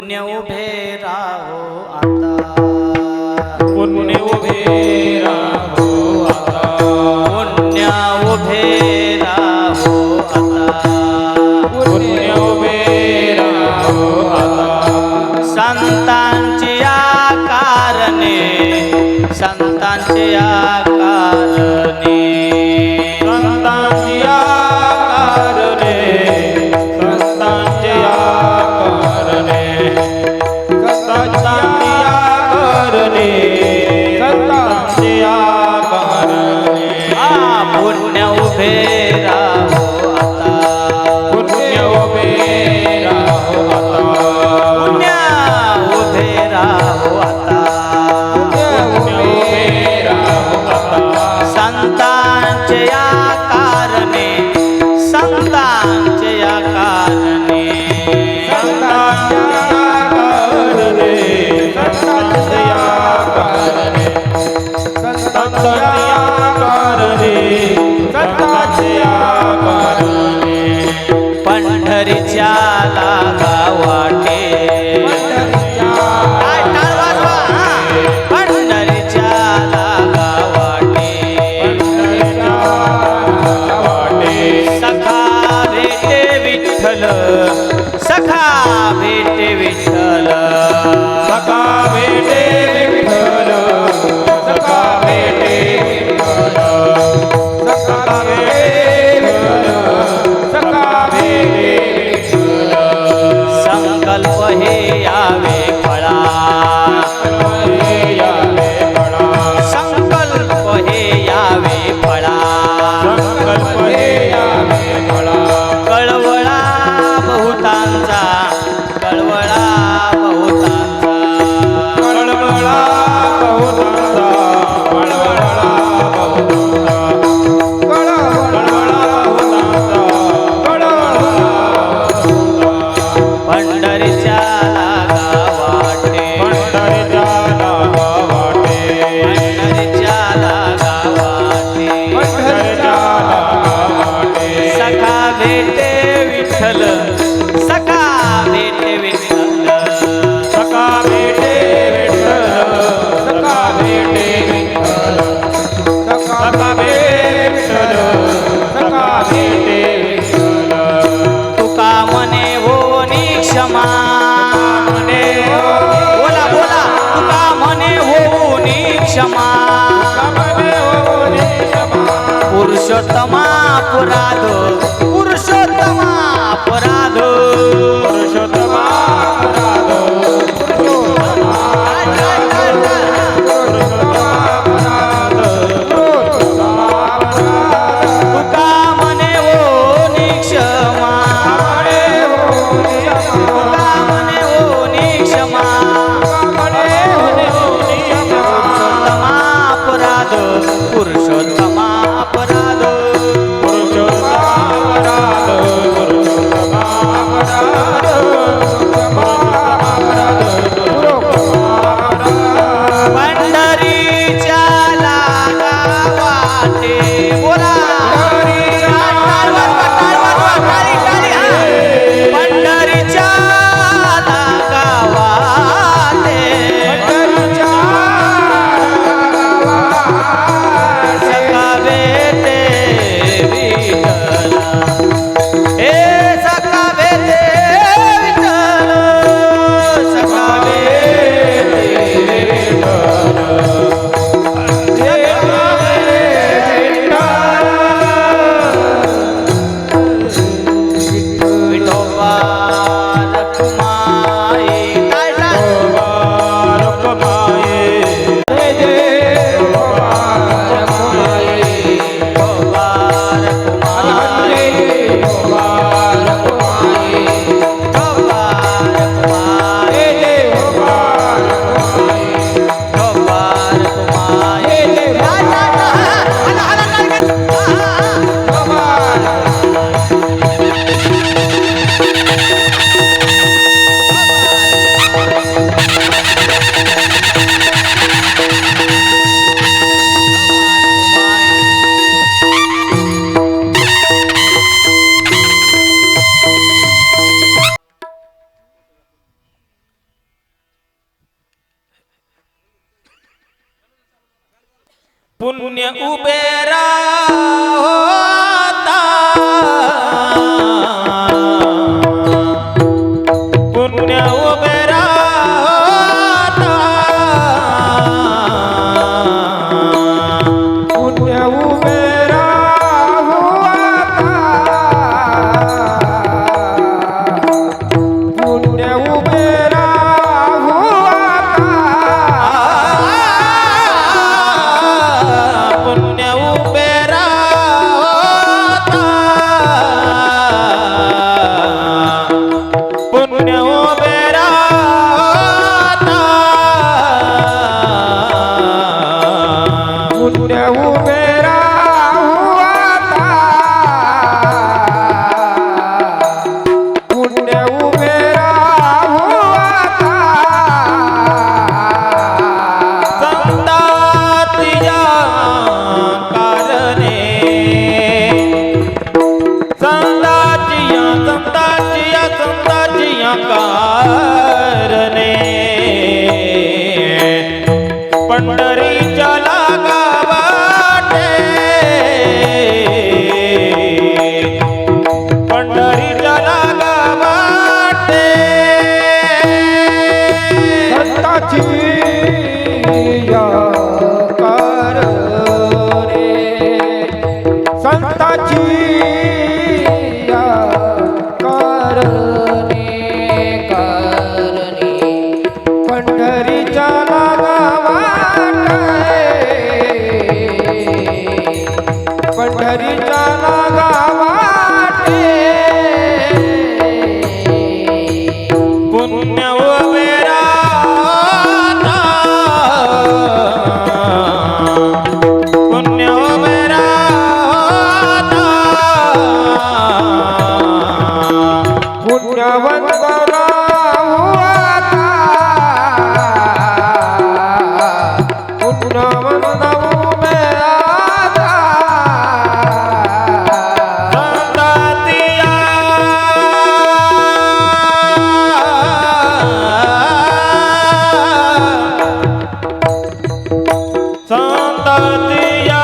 पुण्य उभे राहो आता, पुण्य उभे राहो आता, पुण्य उभे राहो आता, पुण्य उभे राहो आता. संतांची आकारणे, संतांची आकारणे, संतांची आकारणे, संतांची आकारणे, संतांची आकारणे, संतांची आकारणे. पुण्य उभे राहो आता, पुण्य उभे राहो आता, पुण्य उभे राहो आता, पुण्य उभे राहो आता. संतांचे आकारणे, संतांचे आकारणे, संतांच्या आकारणे, संतांच्या आकारणे, संतांच्या आकारणे, संतांच्या आकारणे. पंढरीच्या लागा वाटे, काय टाळ वाजवा, पंढरीच्या लागा वाटे, सखा भेटे विठ्ठल, सखा भेटे विठ्ठल, सखा भेटे विठ्ठल, सखा भेटे विठ्ठल, सखा भेटे विठ्ठल, सखा भेटे विठ्ठल. संकल्प हे यावे फळा, हे यावे फळा, संकल्प हे यावे फळा, संकल्प हे यावे फळा. कळवळा बहुतांचा, कळवळा बहुतांचा, कळवळा बहुतांचा, कळवळा बहुतांचा, कळवळा बहुतांचा, कळवळा बहुतांचा. पंढरीच्या लागा वाटे, पंढरीच्या लागा वाटे, पंढरीच्या लागा वाटे, पंढरीच्या लागा वाटे. सखा भेटे विठ्ठल, सखा भेटे विठ्ठल, सखा भेटे विठ्ठल, सखा भेटे विठ्ठल, सखा भेटे विठ्ठल, सखा भेटे विठ्ठल. तुका मने होनी क्षमा, मने बोला बोला, तुका मने होनी क्षमा, मने होनी क्षमा, पुरुषोत्तमा अपराध, पुरुषोत्तमा अपराध, पुरुषोत्तमा अपराध, पुरुषोत्तमा अपराध, पुरुषोत्तमा अपराध, पुरुषोत्तमा अपराध. तुका मने होनी क्षमा, मने होनी क्षमा, तुका मने होनी क्षमा, मने होनी क्षमा, पुरुषोत्तमा अपराध, पुरुषोत्तमा अपराध, पुरुषोत्तमा अपराध, पुरुषोत्तमा अपराध. पुण्य उभे राहोता पुण्य उभे राहोता पुण्य उभे राहू आता पुण्य उभे राहू आता पुण्य उभे राहोता पुण्य उभे राहोता पुण्य उभे राहू आता पुण्य उभे राहू आता संतातिया कारणे संताचिया कारणे पंढरीच्या लागा वाटे पंढरीच्या लागा वाटे संताची या कारणे संताची या कारणे पंढरीच्या लागा वाटे पंढरीच्या लागा वाटे पुण्य उभे राहोता पुण्य उभे राहोता पुण्यवंत राहू आता पुण्यवंत उभे आता संतातिया संतातिया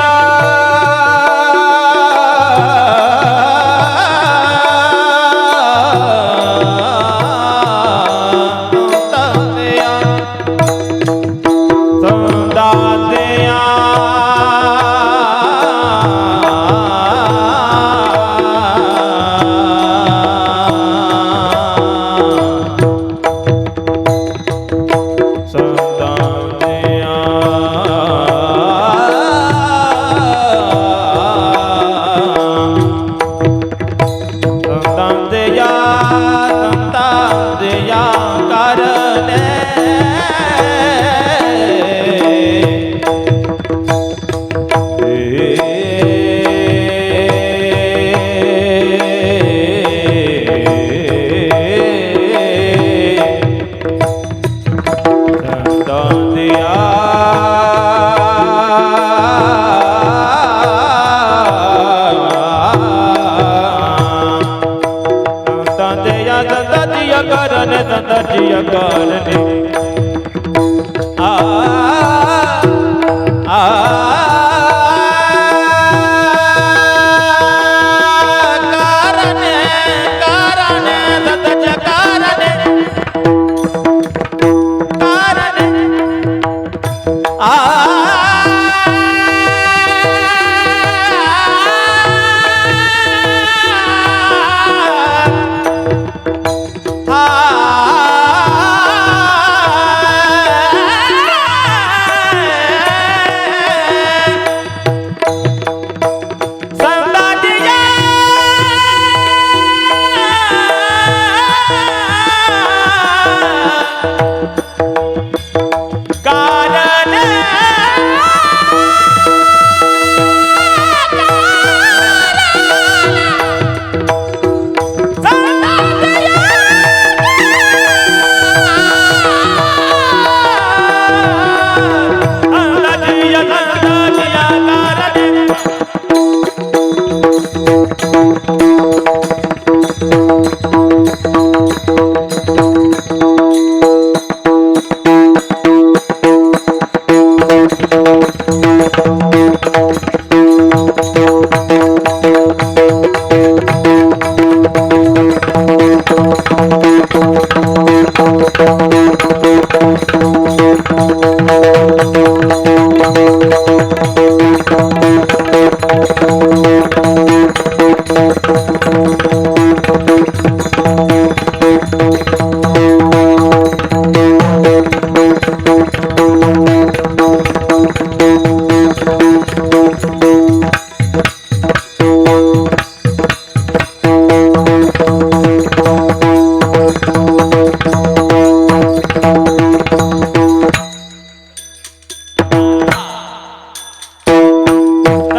संतातिया संतातिया कारणे संतातिया कारणे आ आ कारणे कारणे संतातिया कारणे कारणे आ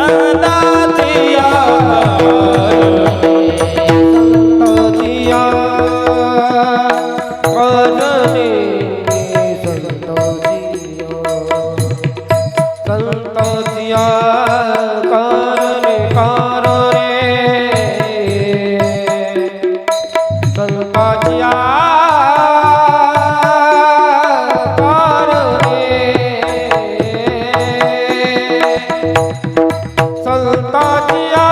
संतातिया संतोषिया करणे संतोषिया करणे संतोषिया संताजिया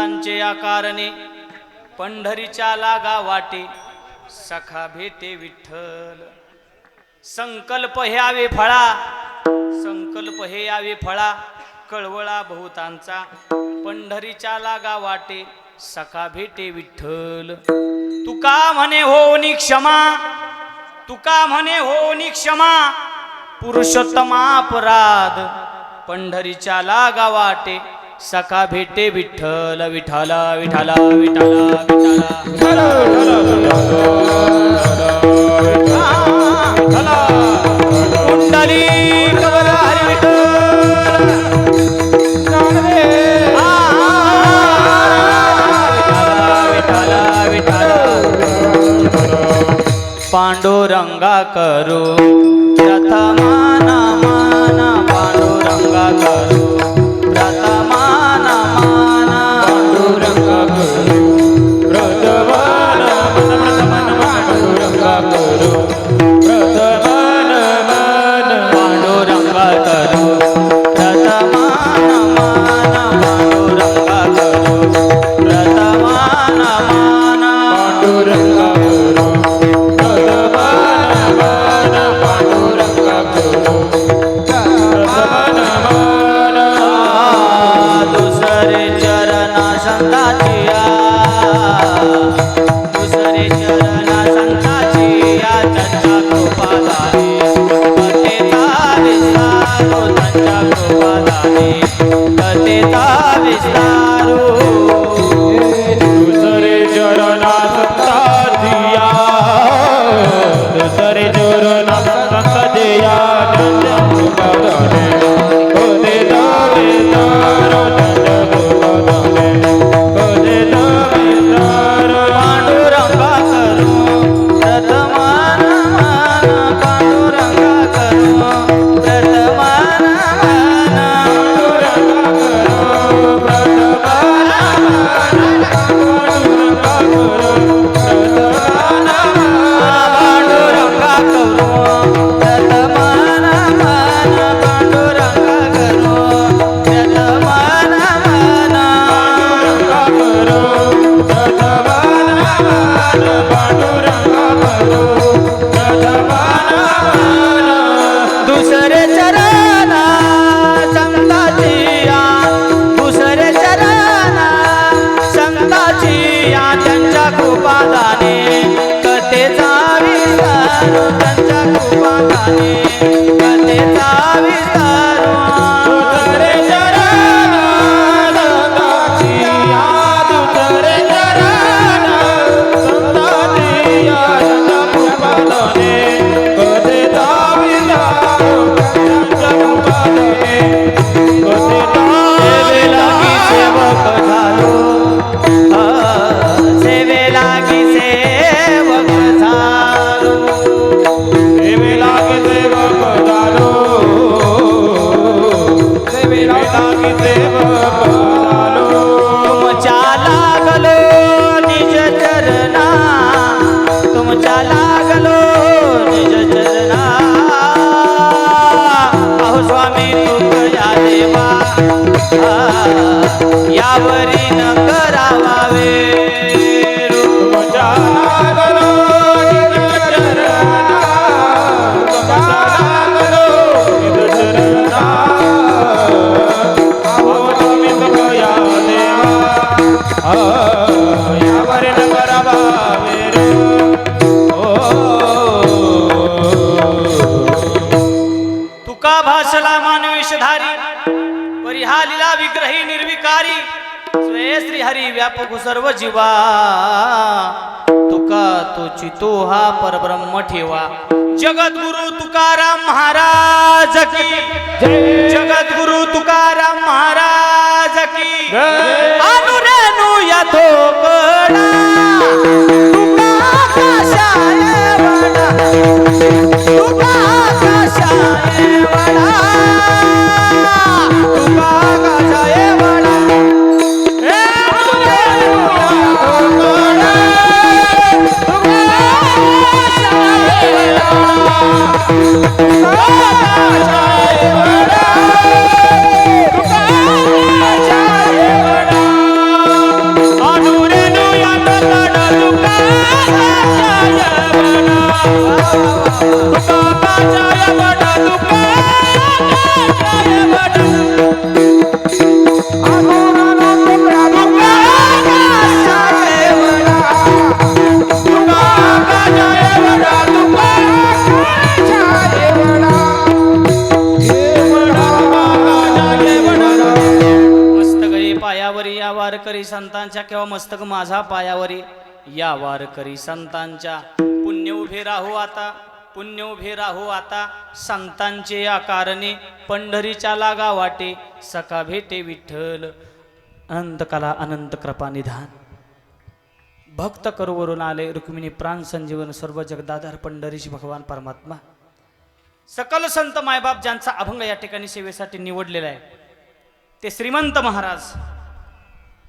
संतांचे आकारणे पंढरीच्या लागा वाटे सखा भेटे विठ्ठल संकल्प हे यावे फळा संकल्प हे यावे फळा कळवळा बहुतांचा पंढरीच्या लागा वाटे सखा भेटे विठ्ठल तुका म्हणे होनी क्षमा तुका म्हणे होनी क्षमा पुरुषोत्तमापराध पंढरीच्या लागा वाटे सखा भेटे विठ्ठल विठाला विठाला विठाला विठाला कुंडली कमल हरी विठ्ठल पांडुरंगा करू प्रथमान मान पांडुरंगा करू प्रथमान मान पांडुरंगा करू प्रथमान मन पांडुरंगा करू प्रथमान मन पांडुरंगा करू प्रथमान मान पांडुरंगा करू प्रथमान मान पांडुरंगा करू प्रथमान मन पांडुरंगा करू प्रथमान मन दुसरे चरणा संताचिया दुसरे चरणा संताचिया त्यांच्या कृपादाने कथेचा विस्तारू त्यांच्या कृपादाने कथेचा विस्तारू दुसरे चरणा सत्ता दिया दुसरे चरणा सत्ता दिया त्यांच्या कृपादाने कधे दावे तारो त्यांच्या कृपादाने कधे दावे तारो पांडुरंगा करू प्रथमान मान पांडुरंगा करू प्रथमान मान पांडुरंगा करो प्रथमान मन पांडुरंगा करो प्रथमान पांडुरंगा करू प्रथमान मान पांडुरंगा करू प्रथमान मान पांडुरंगा करो प्रथमान मन पांडुरंगा करो प्रथमान मन दुसरे चरण संताचिया दुसरे चरण संताचिया त्यांच्या कृपादाने कथेचा विस्तारू त्यांच्या कृपादाने कथेचा विस्तारू दुसरे चरण संताचिया दुसरे चरण संताचिया त्यांच्या कृपादाने कधे दावी तारो त्यांच्या कृपादाने कधे दावी लागी सेवक झालो सेवेला की सेवक झालो सेवेला की सेवक झालो सेवेला की सेवक झालो तुमच्या लागलो निज चरणा तुमच्या लागलो निज चरणा अहो स्वामी तुकया देवा यावरी न करावा वेरू. तुमच्या लागलो निज चरणा तुमच्या लागलो निज चरणा अहो स्वामी तुकया देवा यावर न करावा वेर तुका भाषला मानवेशधारी परिहा लीला विग्रही निर्विकारी स्वये श्री हरी व्यापक सर्व जीवा तुका तोची तो हा परब्रह्म ठेवा जगद्गुरु तुकाराम महाराज की जगद्गुरु तुकाराम महाराज की अनुरेनु यातो कडा तुका कशाय वडा तुका कशाय वडा तुका कशाय वडा हे अनुरेनु यातो कडा तुका कशाय वडा तुका काचाय वडा तुका काचाय वडा मस्तक हे पायावरी या वारकरी संतांच्या किंवा मस्तक माझा पायावरी या वारकरी संतांच्या पुण्य उभे राहू आता पुण्य उभे राहू आता संतांचे या कारणे पंढरीच्या लागा वाटे सखा भेटे विठ्ठल अनंतकाला अनंत कृपा निधान भक्त करूवरून आले रुक्मिणी प्राण संजीवन सर्व जगदाधार पंढरीशी भगवान परमात्मा सकल संत मायबाप ज्यांचा अभंग या ठिकाणी सेवेसाठी निवडलेला आहे ते श्रीमंत महाराज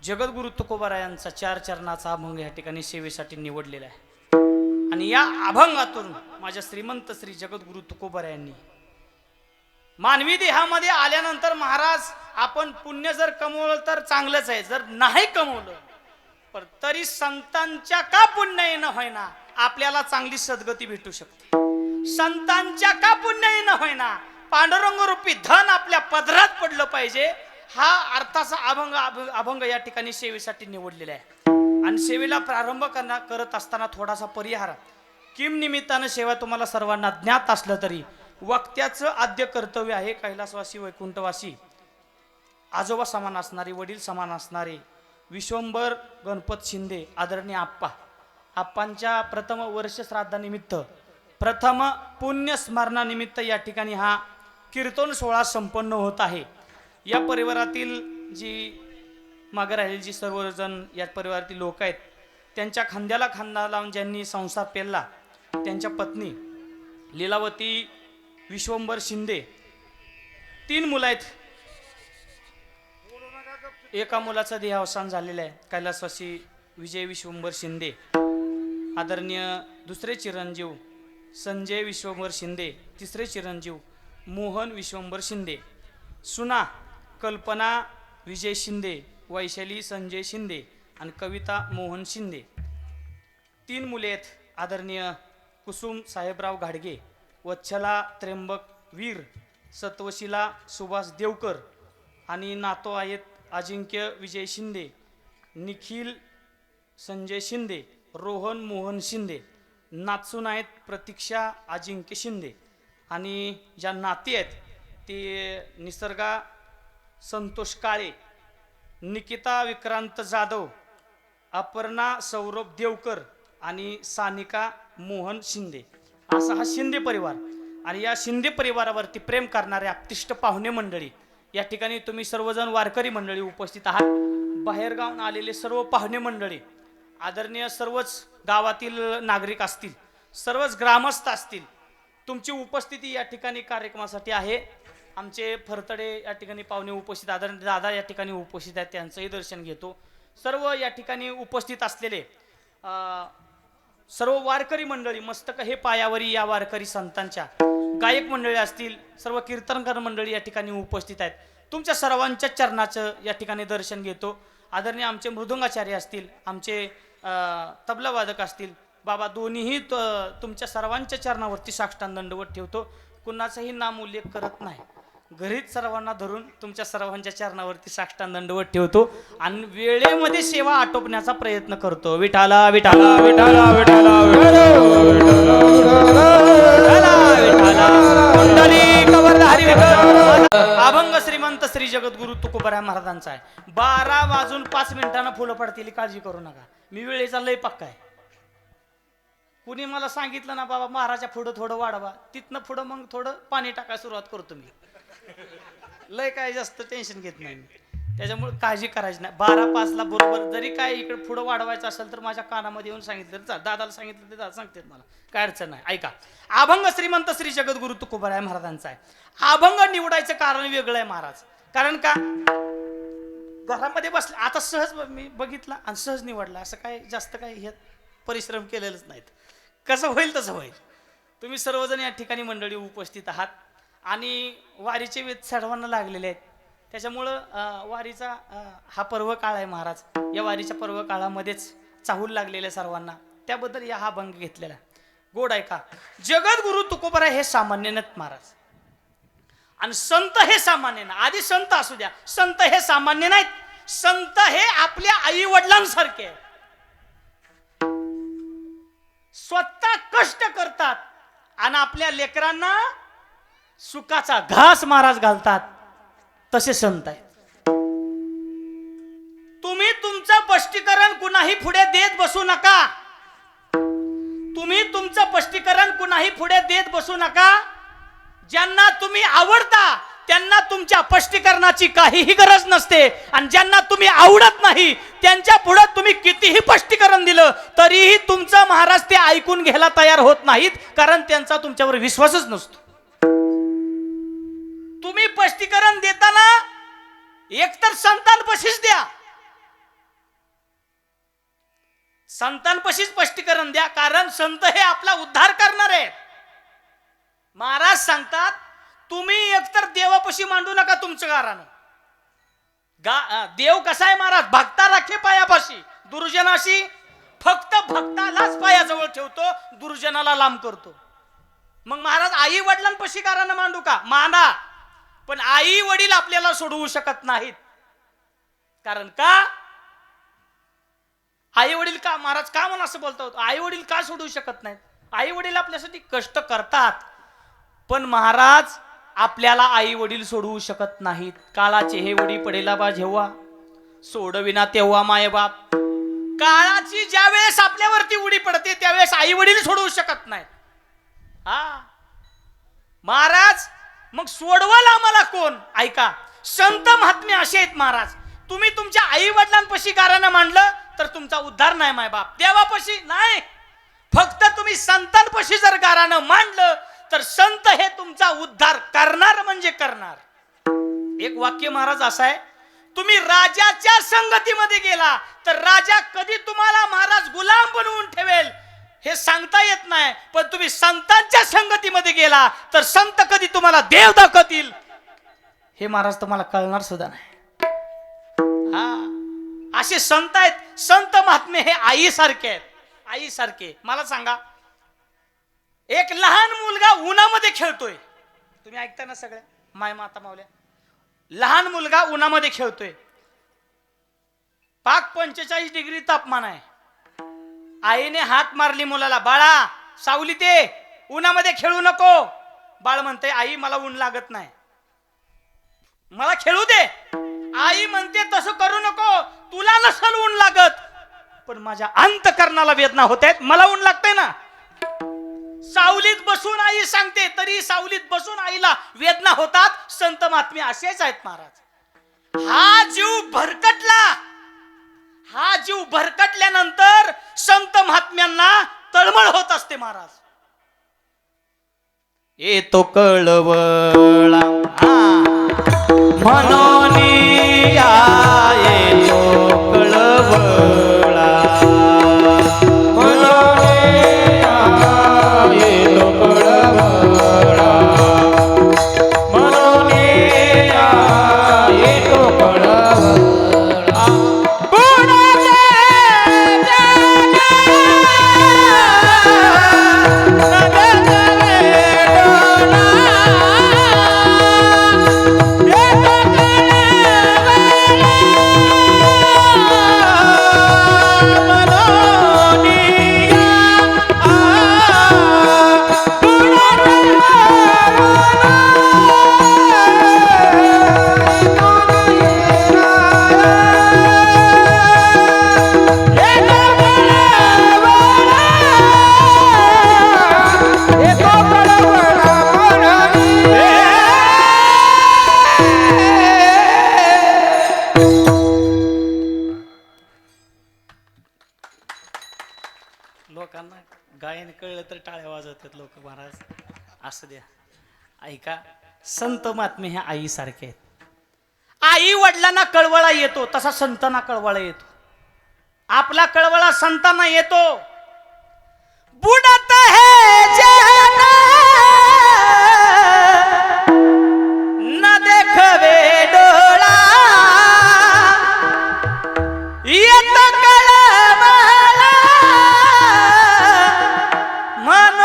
जगद्गुरु तुकोबारायांचा 4 चरणाचा अभंग या ठिकाणी सेवेसाठी निवडलेला आहे आणि या अभंगातून माझ्या श्रीमंत श्री जगद्गुरु तुकोबारायांनी मानवी देहामध्ये आल्यानंतर महाराज आपण पुण्य जर कमवलं तर चांगलंच आहे जर नाही कमवलं पण तरी संतांच्या का पुण्य न होईना आपल्याला चांगली सद्गती भेटू शकते संतांच्या का पुण्य न होईना पांडुरंग रूपी धन आपल्या पदरात पडलं पाहिजे हा अर्थाचा अभंग या ठिकाणी सेवेसाठी निवडलेला आहे आणि सेवेला प्रारंभ करत असताना थोडासा परिहार किम निमित्तानं सेवा तुम्हाला सर्वांना ज्ञात असलं तरी वक्त्याचं आद्य कर्तव्य आहे कैलासवासी वैकुंठवासी आजोबा समान असणारे वडील समान असणारे विश्वंभर गणपत शिंदे आदरणीय आप्पांच्या प्रथम वर्ष श्राद्धानिमित्त प्रथम पुण्य स्मरणानिमित्त या ठिकाणी हा कीर्तन सोहळा संपन्न होत आहे या परिवारातील जी मागे राहिलेली जी सर्वजण या परिवारातील लोक आहेत त्यांच्या खांद्याला खांदा लावून ज्यांनी संसार पेलला त्यांच्या पत्नी लीलावती विश्वंभर शिंदे 3 मुलं आहेत एका मुलाचा देहावसान झालेला आहे कैलासवासी विजय विश्वंभर शिंदे आदरणीय दुसरे चिरंजीव संजय विश्वंभर शिंदे तिसरे चिरंजीव मोहन विश्वंभर शिंदे सुना कल्पना विजय शिंदे वैशाली संजय शिंदे आणि कविता मोहन शिंदे 3 मुले आहेत आदरणीय कुसुम साहेबराव घाडगे वत्सला त्र्यंबक वीर सत्वशिला सुभाष देवकर आणि नातो आहेत अजिंक्य विजय शिंदे निखिल संजय शिंदे रोहन मोहन शिंदे नातसून आहेत प्रतीक्षा अजिंक्य शिंदे आणि ज्या नाती आहेत ते निसर्गा संतोष काळे निकिता विक्रांत जाधव अपर्णा सौरभ देवकर आणि सानिका मोहन शिंदे असा हा शिंदे परिवार आणि या शिंदे परिवारावरती प्रेम करणारे आपतिष्ट पाहुणे मंडळी या ठिकाणी तुम्ही सर्वजण वारकरी मंडळी उपस्थित आहात बाहेरगावून आलेले सर्व पाहुणे मंडळी आदरणीय सर्वच गावातील नागरिक असतील सर्वच ग्रामस्थ असतील तुमची उपस्थिती या ठिकाणी कार्यक्रमासाठी आहे आमचे फरतडे या ठिकाणी पाहुणे उपस्थित आदरणीय दादा या ठिकाणी उपस्थित आहेत त्यांचंही दर्शन घेतो सर्व या ठिकाणी उपस्थित असलेले सर्व वारकरी मंडळी मस्तक हे पायावरी या वारकरी संतांच्या गायक मंडळी असतील सर्व कीर्तनकार मंडळी या ठिकाणी उपस्थित आहेत तुमच्या सर्वांच्या चरणाचं या ठिकाणी दर्शन घेतो आदरणीय आमचे मृदुंगाचार्य असतील आमचे तबलावादक असतील बाबा दोन्हीही तुमच्या सर्वांच्या चरणावरती साष्टांग दंडवत ठेवतो कुणाचाही नाम उल्लेख करत नाही घरीच सर्वांना धरून तुमच्या सर्वांच्या चरणावरती साष्टांग दंडवत ठेवतो आणि वेळेमध्ये सेवा आटोपण्याचा प्रयत्न करतो विठाला विठाला विठाला विठाला अभंग श्रीमंत श्री जगद्गुरु तुकोबाराय महाराजांचा आहे 12:05 फुलं पडतील काळजी करू नका मी वेळेचा लय पक्का आहे कुणी मला सांगितलं ना बाबा महाराजा पुढं थोडं वाढवा तिथनं पुढं मग थोडं पाणी टाकायला सुरुवात करतो मी लय काय जास्त टेन्शन घेत नाही त्याच्यामुळे काळजी करायची नाही 12:05 बरोबर जरी काय इकडे पुढं वाढवायचं असेल तर माझ्या कानामध्ये येऊन सांगितलं तर दादाला सांगितलं ते दादा सांगतात मला काय अडचण नाही ऐका अभंग श्रीमंत श्री जगद्गुरु तुकोबाराय महाराजांचा आहे अभंग निवडायचं कारण वेगळं आहे महाराज कारण का घरामध्ये बसले आता सहज मी बघितला आणि सहज निवडला असं काय जास्त काय हे परिश्रम केलेलंच नाहीत कसं होईल तसं होईल तुम्ही सर्वजण या ठिकाणी मंडळी उपस्थित आहात आणि वारीचे वेध सर्वांना लागलेले आहेत त्याच्यामुळं वारीचा हा पर्व काळ आहे महाराज या वारीच्या पर्व काळामध्येच चाहूल लागलेल्या सर्वांना त्याबद्दल या हा अभंग घेतलेला गोड ऐका. जगद्गुरु तुकोबरा हे सामान्य नाहीत महाराज, आणि संत हे सामान्य नाही. आधी संत असू द्या, संत हे सामान्य नाहीत. संत हे आपल्या आई वडिलांसारखे आहे. स्वतः कष्ट करतात आणि आपल्या लेकरांना सुखाचा घास महाराज घालतात. तसे संत आहेत. तुम्ही तुमचं स्पष्टीकरण कुणाही पुढे देत बसू नका. तुम्ही तुमचं स्पष्टीकरण कुणाही पुढे देत बसू नका. ज्यांना तुम्ही आवडता त्यांना तुमच्या स्पष्टीकरणाची काहीही गरज नसते, आणि ज्यांना तुम्ही आवडत नाही त्यांच्या पुढे तुम्ही कितीही स्पष्टीकरण दिलं तरीही तुमचं महाराज ते ऐकून घ्यायला तयार होत नाहीत, कारण त्यांचा तुमच्यावर विश्वासच नसतो. तुम्ही स्पष्टीकरण देताना एकतर संतांपाशीच द्या, संतांपाशी स्पष्टीकरण द्या, कारण संत हे आपला उद्धार करणार आहेत. महाराज सांगतात तुम्ही एकतर देवापाशी मांडू नका तुमचं गारानं. देव कसा आहे महाराज, भक्ता राखे पायापाशी, दुर्जनाशी फक्त भक्तालाच पायाजवळ ठेवतो, दुर्जनाला लांब करतो. मग महाराज आई वडिलांपाशी गारानं मांडू का, मांडा, पण आई वडील आपल्याला सोडवू शकत नाहीत. कारण का, आई वडील का महाराज, का म्हणून असं बोलतो, आई वडील का सोडवू शकत नाहीत. आई वडील आपल्यासाठी कष्ट करतात, पण महाराज आपल्याला आई वडील सोडवू शकत नाहीत. काळाचे हे वडी पडेला बा जेव्हा, सोडविना तेव्हा माय बाप. काळाची ज्या वेळेस आपल्यावरती उडी पडते त्यावेळेस आई वडील सोडवू शकत नाहीत. हा महाराज, मग सोडवाल आम्हाला कोण. ऐका, संत महात्मे असे आहेत महाराज, तुम्ही तुमच्या आई वडिलांपाशी गारानं मांडलं तर तुमचा उद्धार नाही माय बाप. देवापाशी नाही, फक्त तुम्ही संतांपाशी जर गारानं मांडलं तर संत हे तुमचा उद्धार करणार म्हणजे करणार. एक वाक्य महाराज असं आहे, तुम्ही राजाच्या संगतीमध्ये गेला तर राजा कधी तुम्हाला महाराज गुलाम बनवून ठेवेल हे सांगता येत नाही, पण तुम्ही संतांच्या संगतीमध्ये गेला तर संत कधी तुम्हाला देव दाखवतील हे महाराज तुम्हाला कळणार सुद्धा नाही. हा, असे संत आहेत. संत महात्मे हे आई सारखे आहेत, आई सारखे. मला सांगा, एक लहान मुलगा उन्हामध्ये खेळतोय, तुम्ही ऐकता ना सगळ्या माय माता मावल्या, लहान मुलगा उन्हामध्ये खेळतोय, पाक 45 डिग्री तापमान आहे. आईने हाक मारली मुलाला, बाळा सावलीत ये, उन्हामध्ये खेळू नको. बाळ म्हणते, आई मला ऊन लागत नाही, मला खेळू दे. आई म्हणते, तसं करू नको, तुला नसल ऊन लागत, पण माझ्या अंतकरणाला वेदना होत आहेत, मला ऊन लागतंय ना. सावलीत बसून आई सांगते तरी सावलीत बसून आईला वेदना होतात. संत महात्मे असेच आहेत महाराज. हा जीव भरकटला, हा जीव भरकटल्यानंतर संत महात्म्यांना तळमळ होत असते महाराज. येतो कळवळा म्हणून येतो कळवळा, लोकांना गायन कळलं तर टाळ्या वाजवतात लोक महाराज. असं द्या. ऐका, संत महात्मे हे आई सारखे आहेत. आई वडिलांना कळवळा येतो तसा संतांना कळवळा येतो. आपला कळवळा संतांना येतो. बुडत है जन न देखवे डोळा, येत कळवळा मन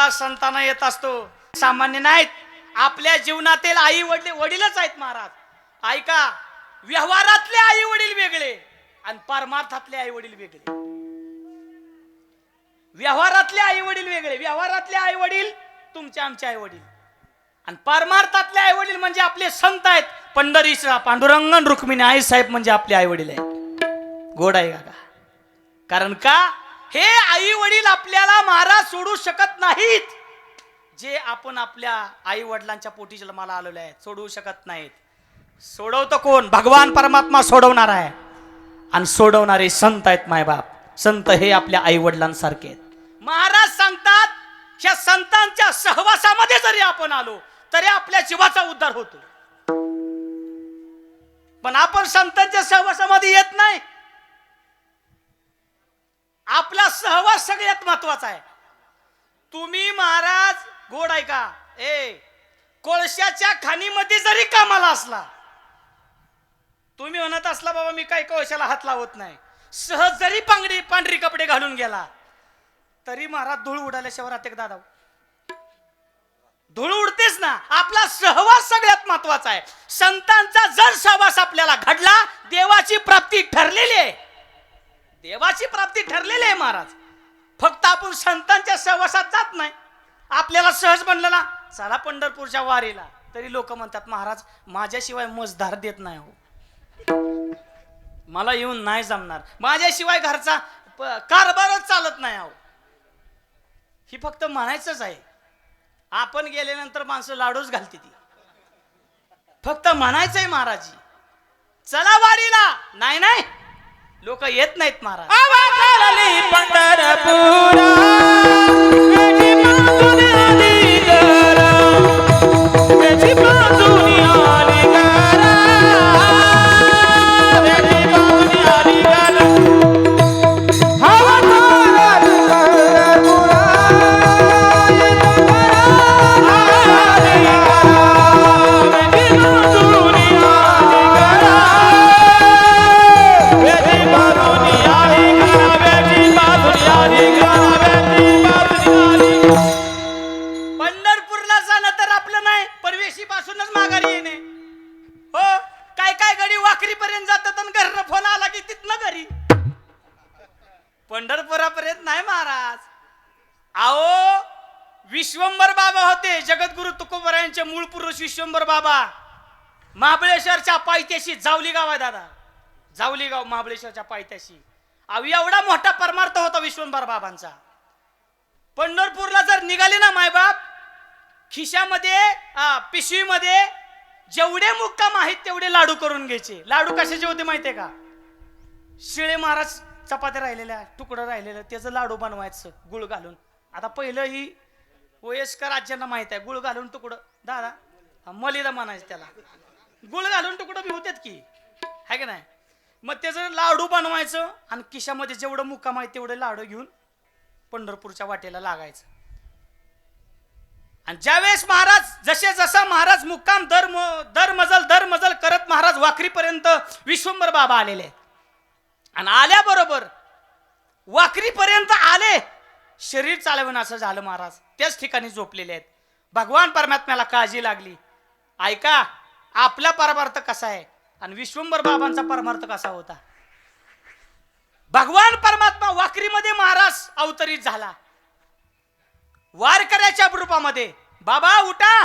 महाराज संतांना येत असतो, सामान्य नाहीत. आपल्या जीवनातील आई वडीलच आहेत महाराज. ऐका, व्यवहारातले आई वडील वेगळे आणि परमार्थातले आई वडील वेगळे. व्यवहारातले आई वडील वेगळे, व्यवहारातले आई वडील तुमचे आमचे आई वडील, आणि परमार्थातले आई वडील म्हणजे आपले संत आहेत. पंढरीचा पांडुरंगन रुक्मिणी आई साहेब म्हणजे आपले आई वडील आहेत. गोड आहे का? कारण का हे आई वडील आपल्याला महाराज सोडू शकत नाहीत. जे आपण आपल्या आई वडिलांच्या पोटी जन्माला आलेले आहेत सोडवू शकत नाहीत. सोडवतो कोण? भगवान परमात्मा सोडवणार आहे. आणि सोडवणारे संत आहेत मायबाप. संत हे आपल्या आई वडिलांसारखे आहेत. महाराज सांगतात, ह्या संतांच्या सहवासामध्ये जरी आपण आलो तरी आपल्या जीवाचा उद्धार होतो. पण आपण संतांच्या सहवासामध्ये येत नाही. आपला सहवास सगळ्यात महत्वाचा आहे. तुम्ही महाराज गोड आहे का? कोळशाच्या खाणीमध्ये जरी कामाला असला, तुम्ही म्हणत असला बाबा मी काही कोळशाला हात लावत नाही, सहज जरी पांढरी कपडे घालून गेला तरी महाराज धूळ उडाल्याशिवाय राहते का दादा? धूळ उडतेच ना. आपला सहवास सगळ्यात महत्वाचा आहे. संतांचा जर सहवास आपल्याला घडला, देवाची प्राप्ती ठरलेली आहे. देवाची प्राप्ती ठरलेली आहे महाराज. फक्त आपण संतांच्या सहवासात जात नाही. आपल्याला सहज म्हणलं ना चला पंढरपूरच्या वारीला, तरी लोक म्हणतात महाराज माझ्याशिवाय मजधार देत नाही हो, मला येऊन नाही जमणार, माझ्याशिवाय घरचा कारभारच चालत नाही हो. ही फक्त म्हणायचंच आहे. आपण गेल्यानंतर माणसं लाडूच घालते ती. फक्त म्हणायचंय महाराज चला वारीला, नाही नाही लोक येत नाहीत महाराज. पंढरपुरापर्यंत नाही महाराज. आओ विश्वंभर बाबा होते, जगद्गुरु तुकोबरायांचे मूळ पुरुष विश्वंभर बाबा. महाबळेश्वरच्या पायथ्याशी जावली गाव आहे दादा, जावली गाव महाबळेश्वरच्या पायथ्याशी. अहो एवढा मोठा परमार्थ होता विश्वंभर बाबांचा. पंढरपूरला जर निघाले ना मायबाप, खिशामध्ये पिशवीमध्ये जेवढे मुक्काम आहेत तेवढे लाडू करून घ्यायचे. लाडू कशाचे होते माहितीये का? शिळे महाराज चपात्या राहिलेल्या, तुकडं राहिलेलं, त्याचं लाडू बनवायचं गुळ घालून. आता पहिलं ही वयस्कर राज्यांना माहित आहे, गुळ घालून तुकडं दादा मलिदा म्हणायचं त्याला, गुळ घालून तुकडं बी होतात की आहे का नाही. मग त्याचं लाडू बनवायचं आणि खिशामध्ये जेवढं मुक्काम आहे तेवढे लाडू घेऊन पंढरपूरच्या वाटेला लागायचं. आणि ज्यावेळेस महाराज जसा महाराज मुक्काम दर मजल करत महाराज वाखरीपर्यंत विश्वंभर बाबा आलेले आहेत. आणि आल्याबरोबर वाखरीपर्यंत आले, शरीर चालवणं असं झालं महाराज त्याच ठिकाणी झोपलेले आहेत. भगवान परमात्म्याला काळजी लागली. ऐका आपला परमार्थ कसा आहे आणि विश्वंभर बाबांचा परमार्थ कसा होता. भगवान परमात्मा वाखरीमध्ये महाराज अवतरित झाला वारकऱ्याच्या रूपामध्ये. बाबा उठा,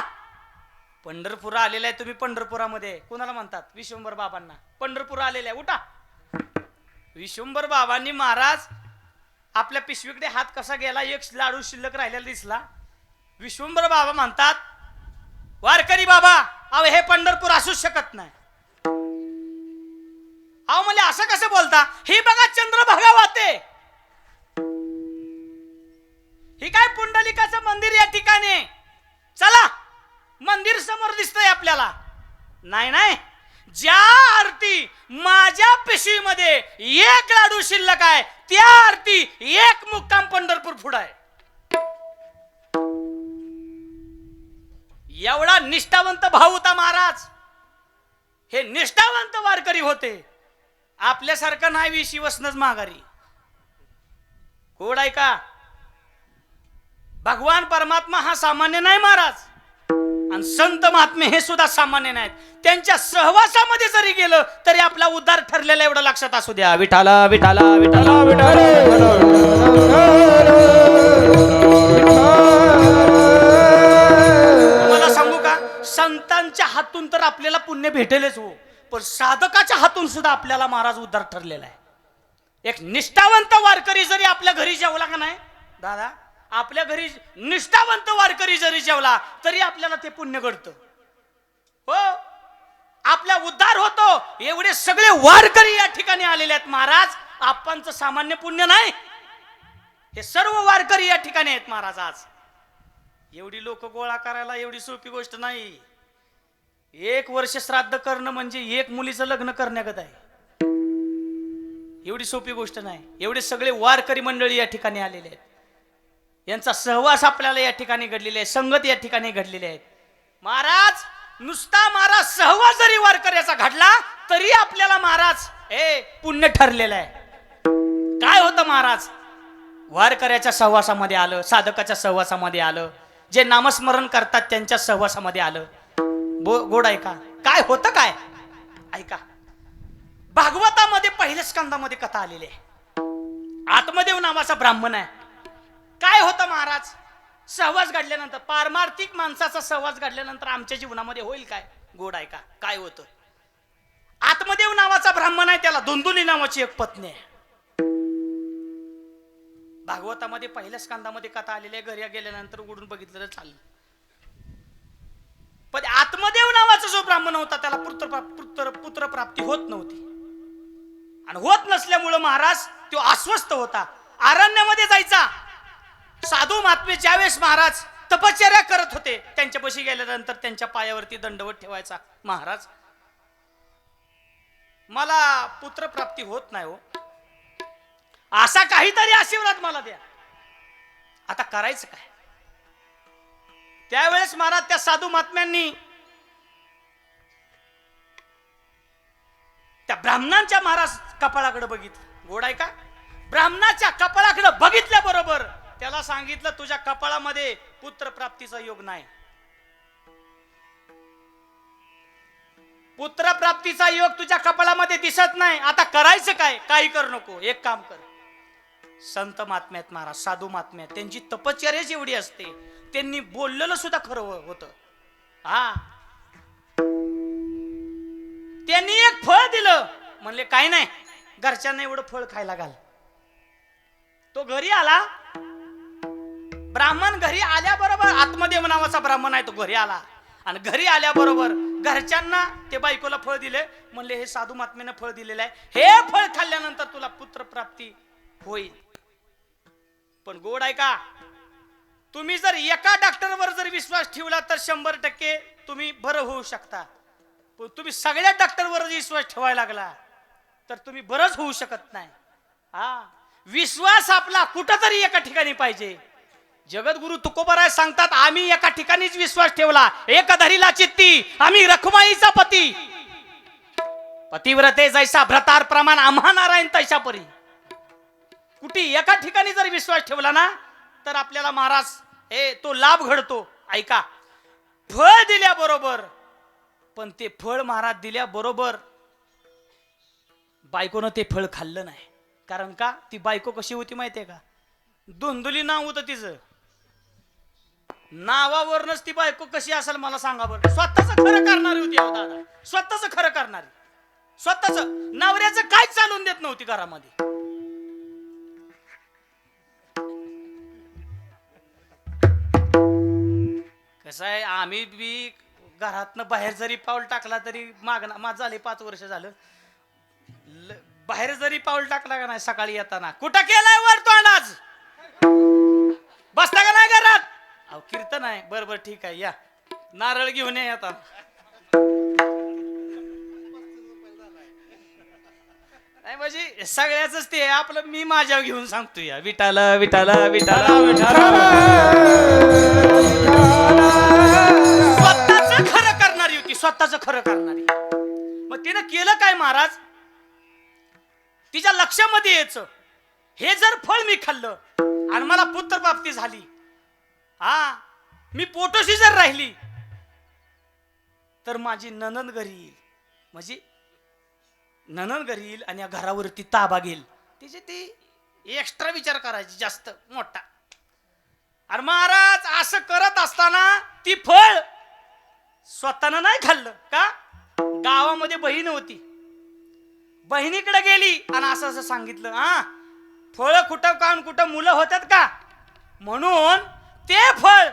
पंढरपूर आलेला आहे तुम्ही. पंढरपुरामध्ये कोणाला म्हणतात? विश्वंभर बाबांना. पंढरपूर आलेला आहे, उठा. विश्वंभर बाबांनी महाराज आपल्या पिशवीकडे हात कसा गेला, एक लाडू शिल्लक राहिलेला दिसला. विश्वंभर बाबा म्हणतात वारकरी बाबा, अहो हे पंढरपूर असूच शकत नाही. अहो म्हणजे असं कसं बोलता? हे बघा चंद्रभागा वाहते, हे काय पुंडलिकाचं मंदिर या ठिकाणी. चला मंदिर समोर दिसतंय आपल्याला. नाही नाही, ज्या आरती माझ्या पिशवीमध्ये एक लाडू शिल्लक आहे त्या आरती एक मुक्काम पंढरपूर पुढे आहे. एवढा निष्ठावंत भाऊ होता महाराज. हे निष्ठावंत वारकरी होते. आपल्यासारखं नाही विशी वसनच माघारी. कोड आहे का? भगवान परमात्मा हा सामान्य नाही महाराज, आणि संत महात्मे हे सुद्धा सामान्य नाहीत. त्यांच्या सहवासामध्ये जरी गेलं तरी आपला उद्धार ठरलेला एवढं लक्षात असू द्या. विठाला विठाला विठाला विठाला. तुम्हाला सांगू का, संतांच्या हातून तर आपल्याला पुण्य भेटेलच हो, पण साधकाच्या हातून सुद्धा आपल्याला महाराज उद्धार ठरलेला आहे. एक निष्ठावंत वारकरी जरी आपल्या घरी जेवला का नाही दादा, आपल्या घरी निष्ठावंत वारकरी जरी जेवला तरी आपल्याला ते पुण्य घडतं हो, आपला उद्धार होतो. एवढे सगळे वारकरी या ठिकाणी आलेले आहेत महाराज, आपणचं सामान्य पुण्य नाही, हे सर्व वारकरी या ठिकाणी आहेत महाराज. आज एवढी लोक गोळा करायला एवढी सोपी गोष्ट नाही. 1 वर्ष श्राद्ध करणं म्हणजे 1 मुलीचं लग्न करण्यागत आहे, एवढी सोपी गोष्ट नाही. एवढे सगळे वारकरी मंडळी या ठिकाणी आलेले आहेत, यांचा सहवास आपल्याला या ठिकाणी घडलेला आहे, संगत या ठिकाणी घडलेली आहे महाराज. नुसता महाराज सहवास जरी वारकऱ्याचा घडला तरी आपल्याला महाराज पुण्य ठरलेलं आहे. काय होतं महाराज, वारकऱ्याच्या सहवासामध्ये आलं, साधकाच्या सहवासामध्ये आलं, जे नामस्मरण करतात त्यांच्या सहवासामध्ये आलं. गोड ऐका काय होतं, काय ऐका. भागवतामध्ये पहिल्या स्कंदामध्ये कथा आलेली आहे. आत्मदेव नावाचा ब्राह्मण आहे. काय होतं महाराज, सहवास घडल्यानंतर, पारमार्थिक माणसाचा सहवास घडल्यानंतर आमच्या जीवनामध्ये होईल काय. गोड ऐका काय होतं. आत्मदेव नावाचा ब्राह्मण आहे, त्याला दुंदुली नावाची एक पत्नी आहे. भागवतामध्ये पहिल्या स्कंदामध्ये कथा आलेली आहे. घरी गेल्यानंतर उघडून बघितलं तर चाललं. पण आत्मदेव नावाचा जो ब्राह्मण होता त्याला पुत्र प्राप्ती होत नव्हती, आणि होत नसल्यामुळे महाराज तो अस्वस्थ होता. अरण्यामध्ये जायचा. साधू महात्मे ज्यावेळेस महाराज तपश्चर्या करत होते त्यांच्यापाशी गेल्यानंतर त्यांच्या पायावरती दंडवत ठेवायचा, महाराज मला पुत्र प्राप्ती होत नाही हो, असा काहीतरी आशीर्वाद मला द्या, आता करायचं काय. त्यावेळेस महाराज त्या साधू महात्म्यांनी त्या ब्राह्मणांच्या महाराज कपाळाकडे बघितलं. गोड आहे का, ब्राह्मणाच्या कपाळाकडे बघितल्याबरोबर त्याला सांगितलं तुझ्या कपाळामध्ये पुत्र प्राप्तीचा योग नाही, पुत्र प्राप्तीचा योग तुझ्या कपाळामध्ये दिसत नाही, आता करायचं काय. काही करू नको, एक काम कर. संत महात्म्यात महाराज, साधू महात्म्यात त्यांची तपश्चर्याच एवढी असते, त्यांनी बोललेलं सुद्धा खरं होतं. हा, त्यांनी एक फळ दिलं, म्हणले काय नाही, घरच्यांना एवढं फळ खायला घाल. तो घरी आला. ब्राह्मण घरी आल्याबरोबर, आत्मदेव नावाचा ब्राह्मण आहे, तो घरी आला आणि घरी आल्याबरोबर घरच्यांना ते बायकोला फळ दिले. म्हणले हे साधू महात्म्यानं फळ दिलेलं आहे, हे फळ खाल्ल्यानंतर तुला पुत्र प्राप्ती होईल. पण गोड आहे का, तुम्ही जर एका डॉक्टरवर जर विश्वास ठेवला तर 100% तुम्ही बरं होऊ शकता. पण तुम्ही सगळ्या डॉक्टरवर विश्वास ठेवायला लागला तर तुम्ही बरंच होऊ शकत नाही. हा, विश्वास आपला कुठंतरी एका ठिकाणी पाहिजे. जगद्गुरु तुकोबराय सांगतात, आम्ही एका ठिकाणीच विश्वास ठेवला, एक धरीला चित्ती आम्ही रखुमाईचा पती, पतिव्रते जैसा भ्रतार प्रमाण आम्हा नारायण तैसा परी. कुठे एका ठिकाणी जर विश्वास ठेवला ना तर आपल्याला महाराज तो लाभ घडतो. ऐका, फळ दिल्याबरोबर, पण ते फळ महाराज दिल्याबरोबर बायकोनं ते फळ खाल्लं नाही. कारण का, ती बायको कशी होती माहितीये का, धुंदुली नाव होतं तिचं. नावावरनच ती बायको कशी असेल मला सांगा बरं. स्वतःच खरं करणारी होती अहो दादा, स्वतःच खरं करणारी, स्वतःच नवऱ्याचं काहीच चालून देत नव्हती घरामध्ये. कसं आहे, आम्ही बी घरातनं बाहेर जरी पाऊल टाकला तरी माझं झाले 5 वर्ष झालं, बाहेर जरी पाऊल टाकला का नाही सकाळी येताना, कुठं केलाय वर तो अनाज, बसता का नाही घरात, अहो कीर्तन आहे, बरोबर ठीक आहे, या नारळ घेऊन या आता. नाही म्हणजे सगळ्याच ते आपलं मी माझ्यावर घेऊन सांगतो, या विठाला विठाला विठाला विठाला. स्वतःच खरं करणारी होती, स्वतःच खरं करणारी. मग तिनं केलं काय महाराज, तिच्या लक्षामध्ये यायचं, हे जर फळ मी खाल्लं आणि मला पुत्र प्राप्ती झाली हा मी पोटोशी जर राहिली तर माझी ननंद घरी येईल, म्हणजे ननंद घरी येईल आणि या घरावरती ताबा घेईल. तिचे ती एक्स्ट्रा विचार करायची जास्त मोठा. अरे महाराज असं करत असताना ती फळ स्वतःनं नाही खाल्लं का, गावामध्ये बहीण होती, बहिणीकडे गेली आणि असं असं सांगितलं, हा फळ कुठं कान कुठं मुलं होतात का, म्हणून ते फळ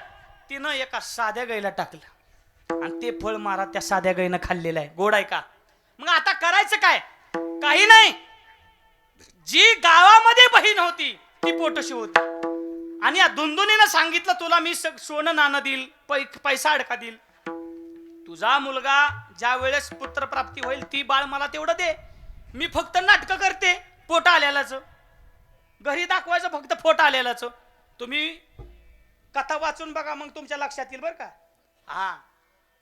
तिनं एका साध्या गाईला टाकलं आणि ते फळ महाराज त्या साध्या गाईनं खाल्लेलं आहे. गोड आहे का. मग आता करायचं काय, काही नाही. जी गावामध्ये बहीण होती ती पोटोशी होती आणि या दुंदुनीनं सांगितलं तुला मी सोनं नाणं देईल, पैसा अडका देईल, तुझा मुलगा ज्या वेळेस पुत्रप्राप्ती होईल ती बाळ मला तेवढं दे, मी फक्त नाटकं करते पोट आलेलाच, घरी दाखवायचं फक्त पोट आलेलाच. तुम्ही कथा वाचून बघा मग तुमच्या लक्षात येईल बरं का. हा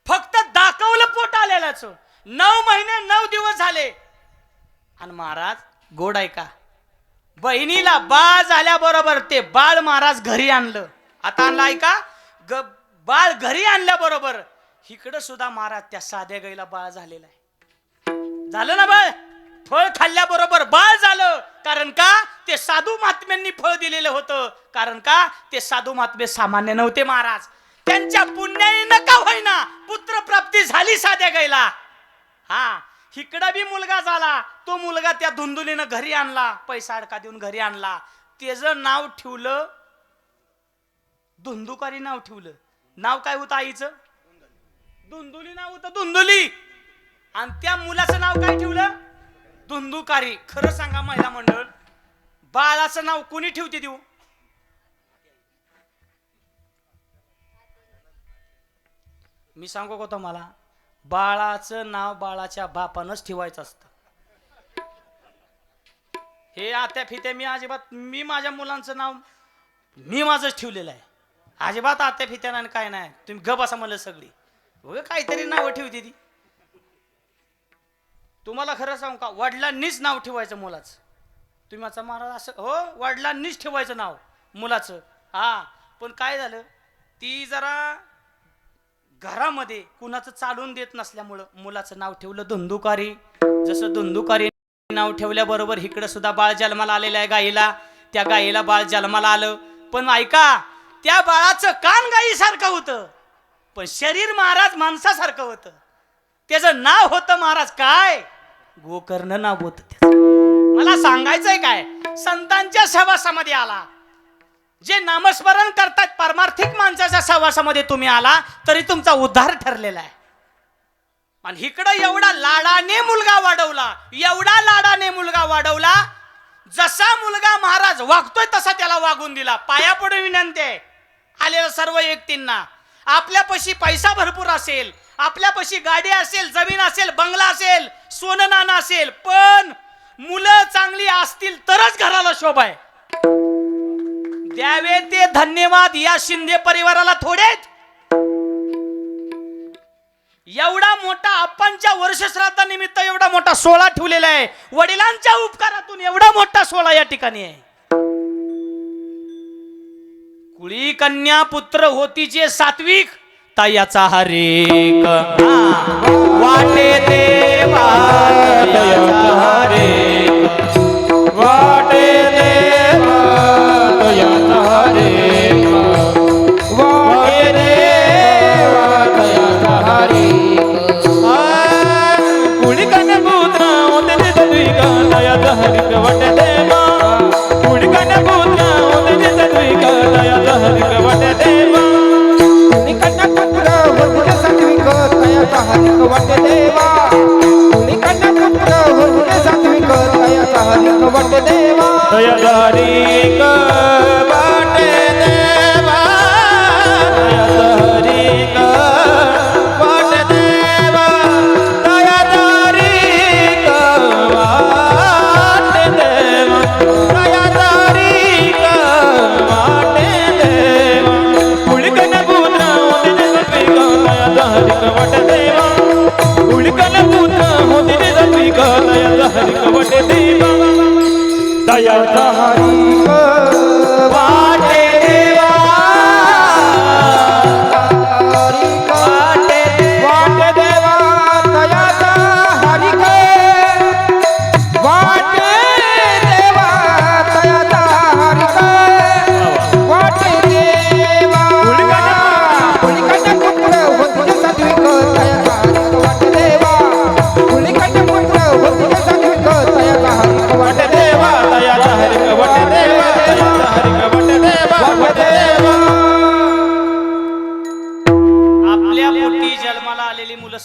फक्त दाखवलं पोट आलेलाच. 9 महिने 9 दिवस झाले आणि महाराज गोड आहे का, बहिणीला बाळ झाल्याबरोबर ते बाळ महाराज घरी आणलं. आता आणलं ऐका, बाळ घरी आणल्याबरोबर इकडं सुद्धा महाराज त्या साध्या गाईला बाळ झालेलं आहे. झालं ना बाळ, फळ खाल्ल्याबरोबर बाळ झालं. कारण का, ते साधू महात्म्यांनी फळ दिलेलं होतं. कारण का, ते साधू महात्मे सामान्य नव्हते महाराज, त्यांच्या पुण्याने नका होईना पुत्र प्राप्ती झाली साध्या गाईला. हा इकडं बी मुलगा झाला, तो मुलगा त्या धुंदुलीनं घरी आणला, पैसा अडका देऊन घरी आणला. त्याचं नाव ठेवलं धुंदुकारी, नाव ठेवलं. नाव काय होतं आईचं, धुंदुली नाव होतं, धुंदुली. आणि त्या मुलाचं नाव काय ठेवलं, धुंदुकारी. खरं सांगा महिला मंडळ, बाळाचं नाव कोणी ठेवते देऊ, मी सांगू का तुम्हाला, बाळाचं नाव बाळाच्या बापानंच ठेवायचं असतं. हे आत्या फित्या मी अजिबात, मी माझ्या मुलांचं नाव मी माझंच ठेवलेलं आहे, अजिबात आत्या फित्या काय नाही. तुम्ही गप असा म्हणलं सगळी काहीतरी नावं ठेवते ती. तुम्हाला खरं सांगू का, वडिलांनीच नाव ठेवायचं मुलाचं. तुम्ही माझा महाराज असं, हो वडिलांनीच ठेवायचं नाव मुलाचं. हा पण काय झालं, ती जरा घरामध्ये कुणाचं चालून देत नसल्यामुळं मुलाचं नाव ठेवलं धुंदुकारी. जसं धुंदुकारी नाव ठेवल्याबरोबर इकडं सुद्धा बाळ जन्माला आलेलं आहे गाईला, त्या गाईला बाळ जन्माला आलं. पण ऐका, त्या बाळाचं कान गाईसारखं होतं पण शरीर महाराज माणसासारखं होतं. त्याचं नाव होतं महाराज काय, गोकर्ण नाव होतं त्याचं. मला सांगायचंय काय, संतांच्या सहवासामध्ये आला, जे नामस्मरण करतात पारमार्थिक माणसाच्या सहवासामध्ये तुम्ही आला तरी तुमचा उद्धार ठरलेला आहे. आणि इकडं एवढा लाडाने मुलगा वाढवला, एवढा लाडाने मुलगा वाढवला, जसा मुलगा महाराज वागतोय तसा त्याला वागून दिला. पाया पडून विनंती आहे आलेल्या सर्व व्यक्तींना, आपल्यापाशी पैसा भरपूर असेल, आपल्यापाशी गाडी असेल, जमीन असेल, बंगला असेल, सोनं नाणं असेल, पण मुलं चांगली असतील तरच घराला शोभा आहे. द्यावे ते धन्यवाद या शिंदे परिवाराला थोडेच. एवढा मोठा आप्पांच्या वर्षश्राद्धानिमित्त एवढा मोठा सोहळा ठेवलेला आहे, वडिलांच्या उपकारातून एवढा मोठा सोहळा या ठिकाणी आहे. कुळी कन्या पुत्र होतीचे सात्विक, तयाचा हरेक वाटे देवा, तयाचा हरेक वाटे देवा, तयाचा हरेक वाटे देवा, तयाचा हरेक. कुळी कन्या पुत्र होते सात्विक, तयाचा हरेक वाटे देवा. कुळी कन्या पुत्र होते सात्विक, तयाचा हरेक वाटे देवा. कुणी कन्या पुत्र होते सात्विक, तयाचा हरिक वाटे देवा. कुणी कन्या पुत्र होते सात्विक,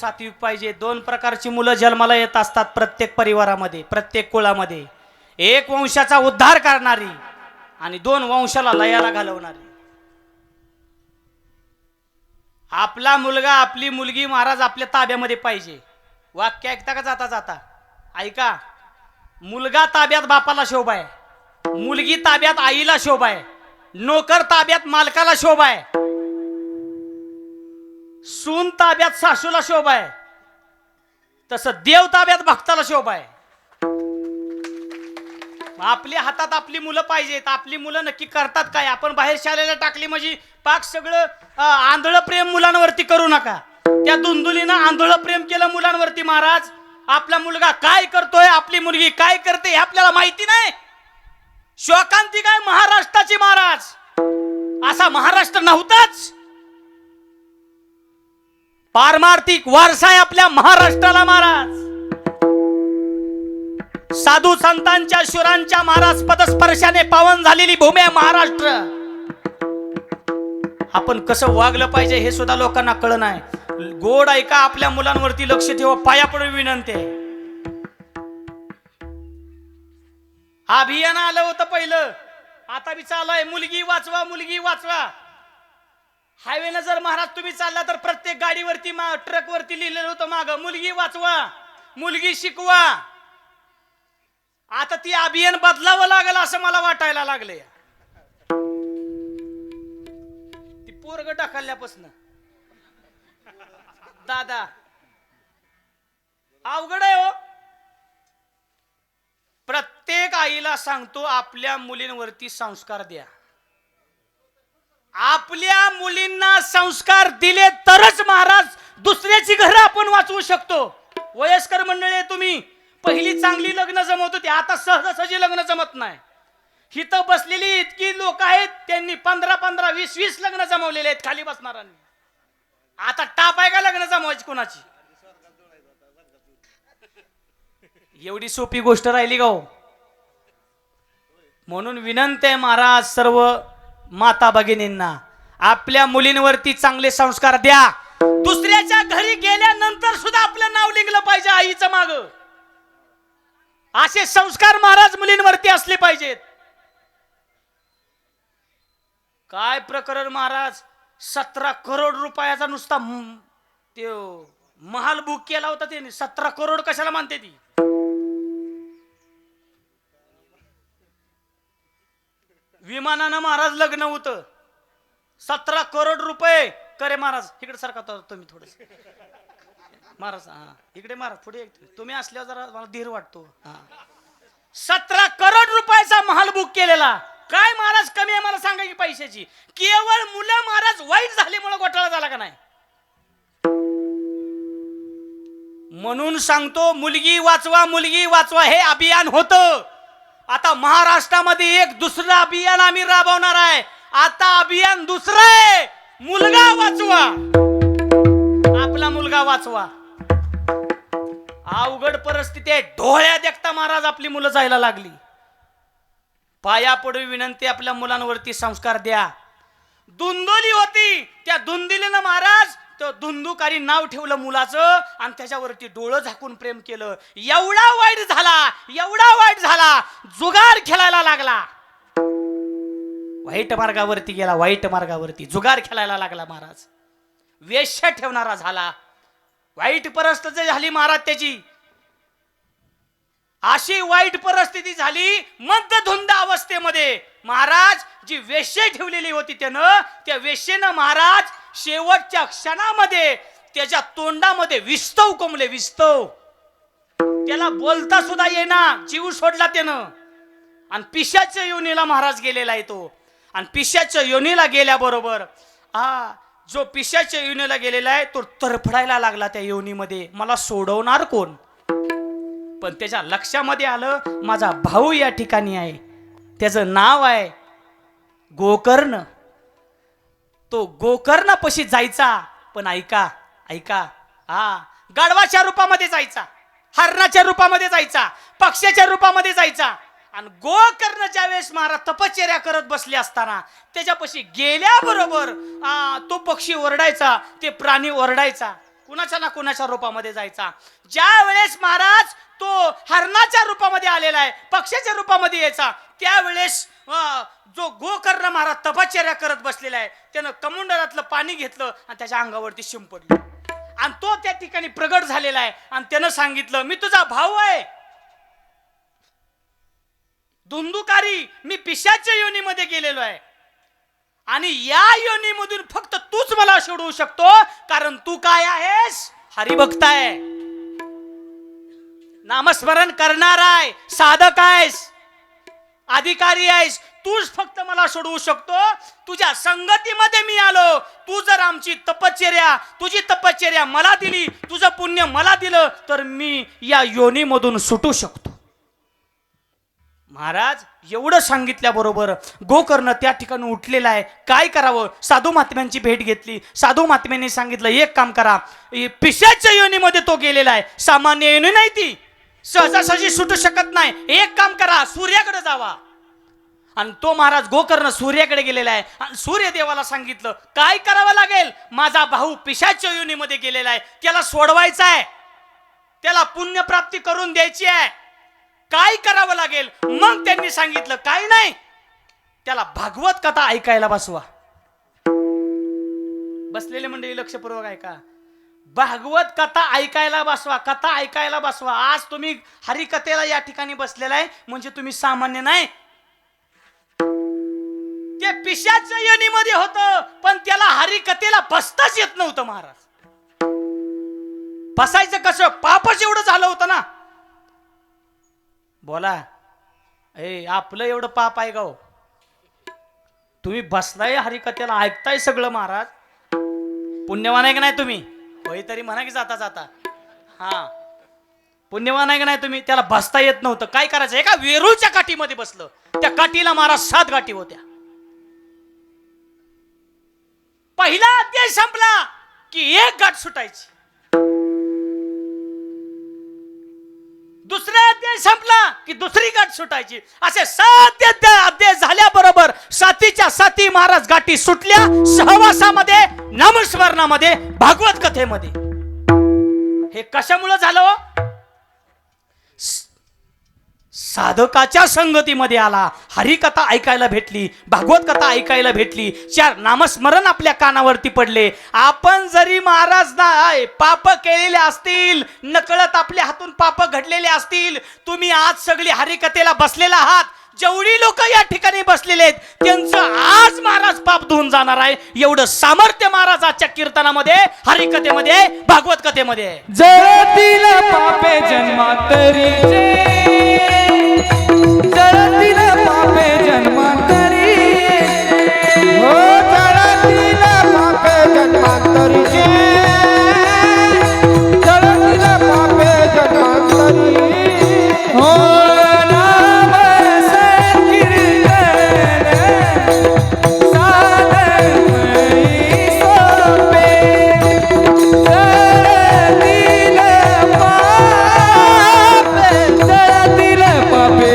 सात्विक पाहिजे. दोन प्रकारची मुलं जन्माला येत असतात प्रत्येक परिवारामध्ये, प्रत्येक कुळामध्ये. एक वंशाचा उद्धार करणारी आणि दोन वंशाला लयाला घालवणारी. आपला मुलगा आपली मुलगी महाराज आपल्या ताब्यामध्ये पाहिजे. वाक्य ऐकता का जाता जाता? ऐका. मुलगा ताब्यात बापाला शोभा आहे, मुलगी ताब्यात आईला शोभा आहे, नोकर ताब्यात मालकाला शोभा आहे, सून ताब्यात सासूला शोभा आहे, तसं देव ताब्यात भक्ताला शोभा आहे. आपल्या हातात आपली मुलं पाहिजेत. आपली मुलं नक्की करतात काय? आपण बाहेर शाळेला टाकली म्हणजे पाक सगळं आंधळ प्रेम मुलांवरती करू नका. त्या दुंदुलीनं आंधळ प्रेम केलं मुलांवरती महाराज. आपला मुलगा काय करतोय, आपली मुलगी काय करते हे आपल्याला माहिती नाही. शोकांती काय महाराष्ट्राची महाराज, असा महाराष्ट्र नव्हताच. पारमार्थिक वारसा आहे आपल्या महाराष्ट्राला महाराज. साधू संतांच्या शुरांच्या महाराज पदस्पर्शाने पावन झालेली भूमी आहे महाराष्ट्र. आपण कसं वागलं पाहिजे हे सुद्धा लोकांना कळलं नाही. गोड ऐका, आपल्या मुलांवरती लक्ष ठेवा. पाया पडून विनंती आहे. अभियान आलं होतं पहिलं, आता बी चालू आहे मुलगी वाचवा, मुलगी वाचवा. हायवेनं जर महाराज तुम्ही चालला तर प्रत्येक गाडीवरती ट्रक वरती लिहिलेलं होतं माग मुलगी वाचवा, मुलगी शिकवा. आता ती अभियान बदलावं लागेल असं मला वाटायला लागले. ती पोरग ढकलल्यापासून दादा अवघड आहे हो. प्रत्येक आईला सांगतो आपल्या मुलींवरती संस्कार द्या. आपल्या मुलींना संस्कार दिले तरच महाराज दुसऱ्याची घरं आपण वाचवू शकतो. वयस्कर मंडळी तुम्ही पहिली चांगली लग्न जमवत होती, आता सहजासहजी लग्न जमत नाही. हिथं बसलेली इतकी लोक आहेत त्यांनी 15-15, 20-20 लग्न जमवलेले आहेत खाली बसणाऱ्यांनी. आता टाप आहे का लग्न जमवायची कोणाची? एवढी सोपी गोष्ट राहिली का हो? म्हणून विनंती आहे महाराज सर्व माता भगिनींना, आपल्या मुलींवरती चांगले संस्कार द्या. दुसऱ्याच्या घरी गेल्यानंतर सुद्धा आपलं नाव लिंगलं पाहिजे आईचं माग. असे संस्कार महाराज मुलींवरती असले पाहिजेत. काय प्रकरण महाराज, 17 करोड रुपयाचा नुसता ते महाल बुक केला होता त्यांनी. 17 करोड कशाला मानते ती? विमानानं महाराज लग्न होतं, 17 करोड रुपये. करे महाराज इकडे सारखा तुम्ही थोडस महाराज. हा इकडे महाराज पुढे तुम्ही असल्यावर जरा मला धीर वाटतो. 17 करोड रुपयाचा महाल बुक केलेला. काय महाराज कमी आहे मला सांगा की पैशाची? केवळ मुलं महाराज वाईट झाल्यामुळे घोटाळा झाला का नाही? म्हणून सांगतो मुलगी वाचवा, मुलगी वाचवा हे अभियान होतं. आता महाराष्ट्रामध्ये एक दुसरं अभियान आम्ही राबवणार आहे. आता अभियान दुसरं आहे, मुलगा वाचवा, आपला मुलगा वाचवा. अवघड परिस्थिती आहे. डोळ्या देखता महाराज आपली मुलं जायला लागली. पाया पडून विनंती, आपल्या मुलांवरती संस्कार द्या. धुंदोली होती, त्या धुंदोलीनं महाराज तो धुंदुकारी नाव ठेवलं मुलाचं आणि त्याच्यावरती डोळं झाकून प्रेम केलं. एवढा वाईट झाला, एवढा वाईट झाला, जुगार खेळायला लागला. वाईट मार्गावरती गेला, वाईट मार्गावरती जुगार खेळायला लागला महाराज. वेश्या ठेवणारा झाला. वाईट परिस्थिती झाली महाराज त्याची. अशी वाईट परिस्थिती झाली मध्यधुंद अवस्थेमध्ये महाराज. जी वेश्या ठेवलेली होती त्यानं, त्या वेश्येनं महाराज शेवटच्या क्षणामध्ये त्याच्या तोंडामध्ये विस्तव कोंबले. विस्तव, त्याला बोलता सुद्धा येईना, जीव सोडला त्यानं. आणि पिशाच्या योनीला महाराज गेलेला आहे तो. आणि पिशाच्या योनीला गेल्याबरोबर जो पिशाच्या योनीला गेलेला आहे तो तरफडायला लागला त्या योनीमध्ये. मला सोडवणार कोण? पण त्याच्या लक्षामध्ये आलं माझा भाऊ या ठिकाणी आहे, त्याचं नाव आहे गोकर्ण. तो गोकर्ण पशी जायचा. पण ऐका ऐका, गाढवाच्या रूपामध्ये जायचा, हरणाच्या रूपामध्ये जायचा, पक्ष्याच्या रूपामध्ये जायचा. आणि गोकर्ण ज्या वेळेस महाराज तपश्चर्या करत बसले असताना त्याच्यापाशी गेल्याबरोबर तो पक्षी ओरडायचा, ते प्राणी ओरडायचा. कुणाच्या ना कुणाच्या रूपामध्ये जायचा. ज्या वेळेस महाराज तो हरणाच्या रूपामध्ये आलेला आहे, पक्षाच्या रूपामध्ये यायचा, त्यावेळेस जो गोकर्ण महाराज तपश्चर्या करत बसलेला आहे, त्यानं कमुंडरातलं पाणी घेतलं आणि त्याच्या अंगावरती शिंपडलं आणि तो त्या ठिकाणी प्रगट झालेला आहे. आणि त्यानं सांगितलं, मी तुझा भाऊ आहे धुंदुकारी, मी पिशाच्या योनीमध्ये गेलेलो आहे आणि या योनीमधून फक्त तूच मला सोडवू शकतो, कारण तू काय आहेस? हरिभक्त आहे, नामस्मरण करणार आहे, साधक आहेस, अधिकारी आहेस, तूच फक्त मला सोडवू शकतो. तुझ्या संगतीमध्ये मी आलो. तू जर आमची तपश्चर्या, तुझी तपश्चर्या मला दिली, तुझं पुण्य मला दिलं, तर मी या योनीमधून सुटू शकतो. महाराज एवढं सांगितल्याबरोबर गोकर्ण त्या ठिकाणी उठलेला आहे. काय करावं? साधू महात्म्यांची भेट घेतली. साधू महात्म्यांनी सांगितलं, एक काम करा, पिशाच्या योनीमध्ये तो गेलेला आहे, सामान्य योनी नाही ती, सहजासहजी सुटू शकत नाही. एक काम करा, सूर्याकडे जावा. आणि तो महाराज गोकर्ण सूर्याकडे गेलेला आहे आणि सूर्यदेवाला सांगितलं, काय करावं लागेल? माझा भाऊ पिशाच्या योनीमध्ये गेलेला आहे, त्याला सोडवायचा आहे, त्याला पुण्यप्राप्ती करून द्यायची आहे, काय करावं लागेल? मग त्यांनी सांगितलं, काय नाही, त्याला भागवत कथा ऐकायला बसवा. बसलेले मंडळी लक्षपूर्वक ऐका, भागवत कथा ऐकायला बसवा, कथा ऐकायला बसवा. आज तुम्ही हरिकथेला या ठिकाणी बसलेला आहे म्हणजे तुम्ही सामान्य नाही. ते पिशाच्या योनीमध्ये होतं, पण त्याला हरिकथेला बसताच येत नव्हतं. महाराज बसायचं कसं? पापच एवढं झालं होतं ना. बोला, आपलं एवढं पाप आहे गाव, तुम्ही बसलाय हरिकथेला ऐकताय सगळं. महाराज पुण्यवान आहे का नाही तुम्ही? होय तरी म्हणा की जाता जाता, हा पुण्यवान आहे का नाही तुम्ही? त्याला बसता येत नव्हतं. काय करायचं? एका वेरूळच्या काठीमध्ये बसलं. त्या काठीला महाराज 7 गाठी होत्या. पहिला अध्याय संपला की एक गाठ सुटायची, दुसरा अध्याय संपला की दुसरी गाठ सुटायची. असे 7 अध्याय झाल्याबरोबर 7च्या 7 महाराज गाठी सुटल्या. सहवासामध्ये, नामस्मरणामध्ये, भागवत कथेमध्ये. हे कशामुळे झालं? साधकाच्या संगतीमध्ये आला, हरिकथा ऐकायला भेटली, भागवत कथा ऐकायला भेटली, 4 नामस्मरण आपल्या कानावरती पडले. आपण जरी महाराज पाप केलेले असतील, नकळत आपल्या हातून पाप घडलेले असतील, तुम्ही आज सगळी हरिकथेला बसलेला आहात, जेवढी लोक या ठिकाणी बसलेले आहेत त्यांचं आज महाराज पाप धुवून जाणार आहे. एवढं सामर्थ्य महाराजाच्या कीर्तनामध्ये, हरिकथेमध्ये, भागवत कथेमध्ये. जळतील पापे जन्मांतरीचे, जळतील पापे जन्मांतरी, हो जळतील पापे जन्मांतरीचे, जळतील पापे जन्मांतरी, हो नाम संकीर्तन साधमयी सोपे, जळतील पापे, जळतील पापे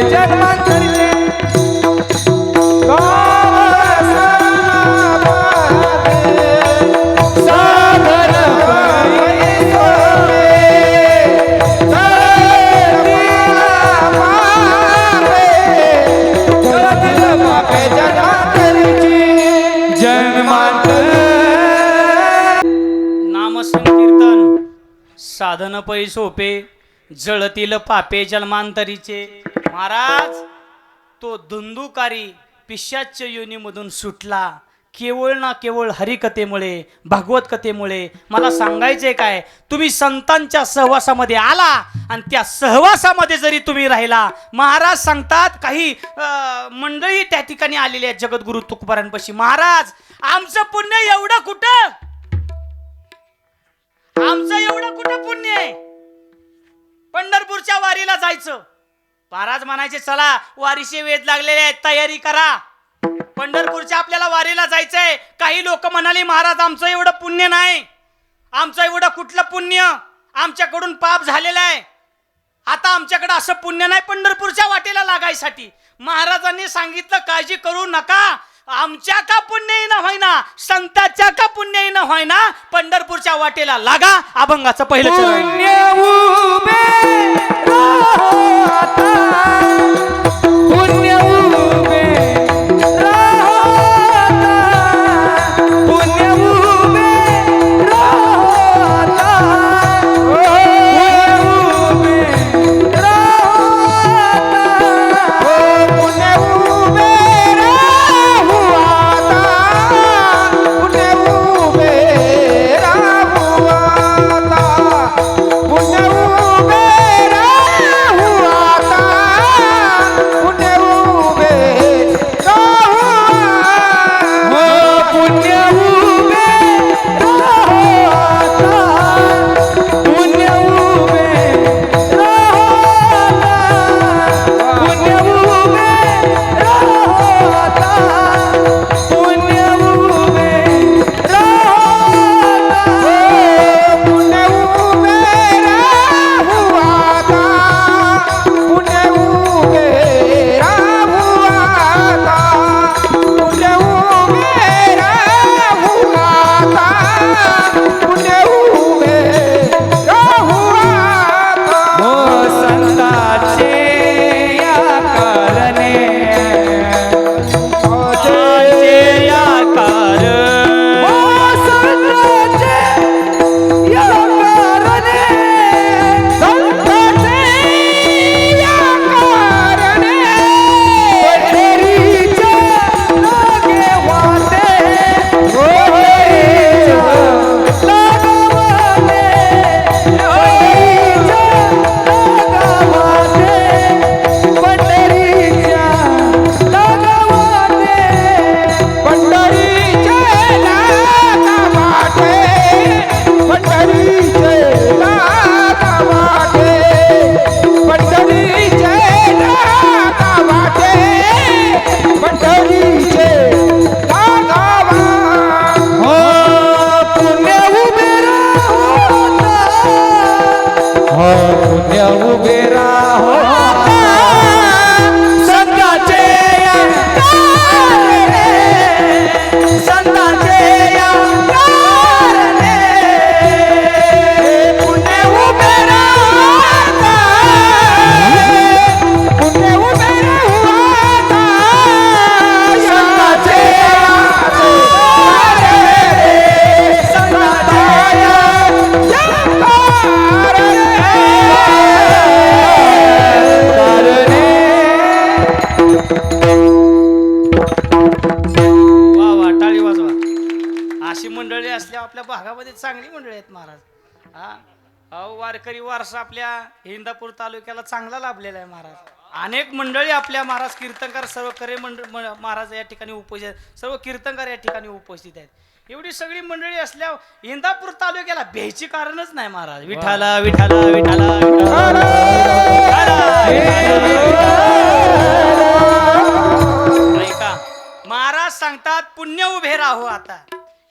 जन्मांतरीचे, नामसंकीर्तन साधन पै सोपे, जळतील पापे जन्मांतरीचे. महाराज तो धुंदुकारी पिशाच्या योनीमधून सुटला केवळ ना केवळ हरिकथेमुळे, भागवत कथेमुळे. मला सांगायचंय काय, तुम्ही संतांच्या सहवासामध्ये आला आणि त्या सहवासामध्ये जरी तुम्ही राहिला, महाराज सांगतात, काही मंडळी त्या ठिकाणी आलेली आहेत जगद्गुरु तुकोबारांपाशी. महाराज आमचं पुण्य एवढं कुठं, आमचं एवढं कुठं पुण्य आहे? पंढरपूरच्या वारीला जायचं. महाराज म्हणायचे, चला वारीचे वेध लागलेले आहेत, तयारी करा, पंढरपूरच्या आपल्याला वारीला जायचंय. काही लोक म्हणाले, महाराज आमचं एवढं पुण्य नाही, आमचं एवढं कुठलं पुण्य, आमच्याकडून पाप झालेलं आहे, आता आमच्याकडे असं पुण्य नाही पंढरपूरच्या वाटेला लागायसाठी. महाराजांनी सांगितलं, काळजी करू नका, आमच्या का पुण्यही न होईना संतांच्या का पुण्यही न होईना पंढरपूरच्या वाटेला लागा अभंगाचं पहिलं चरण पुण्य उभे राहो आता, पुण्य उभे राहो आता, पुण्य उभे राहो आता, पुण्य उभे राहो आता, पुण्य उभे राहो आता, पुण्य उभे राहो आता, पुण्य उभे राहो आता, पुण्य उभे राहो आता, पुण्य उभे राहो आता, पुण्य उभे राहो आता, पुण्य उभे राहो आता, पुण्य उभे राहो आता, पुण्य उभे राहो आता, पुण्य उभे राहो आता, पुण्य उभे राहो आता, पुण्य उभे राहो आता. हो संताचे या कारणे, आमचे या कार हो संताचे या कारणे, संताचे या कारणे, पंढरीच्या लागे वाटे, पंढरीच्या लागे वाटे, पंढरीच्या लागे वाटे, पंढरीच्या लागे वाटे, पंढरीचे लागा वाटे, पंढरीचे लागा वाटे, पंढरीचे लागा वाटे, पंढरीचे लागा वाटे. हो पुण्य उभे राहो आता, हो पुण्य उभे राहो आता, संताचे या कारणे, संताचे या कारणे, पुण्य उभे राहो आता, पुण्य उभे राहो आता, संताचे या कारणे, संताचे या कारणे. वा वा टाळी वाजवा अशी मंडळी असल्या आपल्या भागामध्ये चांगली मंडळी आहेत महाराज हा अहो वारकरी वारसा आपल्या इंदापूर तालुक्याला चांगला लाभलेला आहे महाराज अनेक मंडळी आपल्या महाराज कीर्तनकार सर्व करे महाराज या ठिकाणी उपस्थित आहेत सर्व कीर्तनकार या ठिकाणी उपस्थित आहेत एवढी सगळी मंडळी असल्या इंदापूर तालुक्याला भ्यायची कारणच नाही महाराज विठाला विठाला विठाला विठाला ऐका महाराज सांगतात पुण्य उभे राहो आता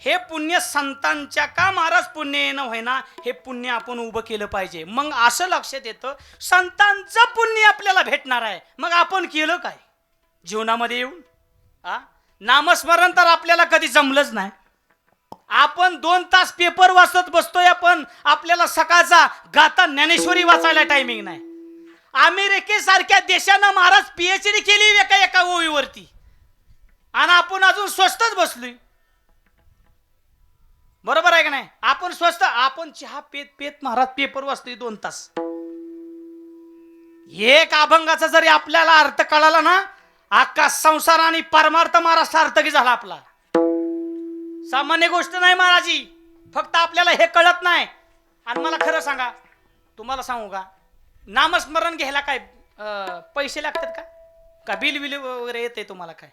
हे पुण्य संतांच्या का महाराज पुण्य येणं होईना हे पुण्य आपण उभं केलं पाहिजे मग असं लक्षात येतं संतांचं पुण्य आपल्याला भेटणार आहे मग आपण केलं काय जीवनामध्ये येऊन नामस्मरण तर आपल्याला कधी जमलंच नाही आपण 2 तास पेपर वाचत बसतोय आपण आपल्याला सकाळचा गाता ज्ञानेश्वरी वाचायला टायमिंग नाही अमेरिकेसारख्या देशानं महाराज PhD केली एका ओळीवरती आणि आपण अजून स्वस्तच बसलोय बरोबर आहे का नाही आपण स्वस्त आपण चहा पेत पेत महाराज पेपर वाचतोय 2 तास एक अभंगाचा जरी आपल्याला अर्थ कळाला ना अख्खा संसार आणि परमार्थ महाराज सार्थकी झाला आपला सामान्य गोष्ट नाही महाराजी फक्त आपल्याला हे कळत नाही आणि मला खरं सांगा तुम्हाला सांगू का नामस्मरण घ्यायला काय पैसे लागतात का बिल बिल वगैरे येते तुम्हाला काय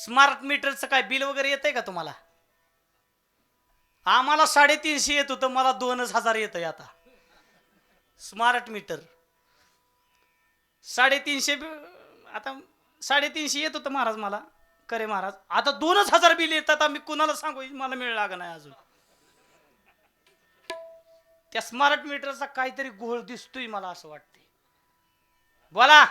स्मार्ट मीटरचं काय बिल वगैरे येतंय का तुम्हाला आम्हाला 350 येत होतं मला 2000 येतंय आता स्मार्ट मीटर 350 आता 350 येत होतं महाराज मला करे महाराज आता 2000 बिल येतात आम्ही कुणाला सांगू मला मिळ लाग नाही अजून त्या स्मार्ट मीटरचा काहीतरी घोळ दिसतोय मला असं वाटतंय बोला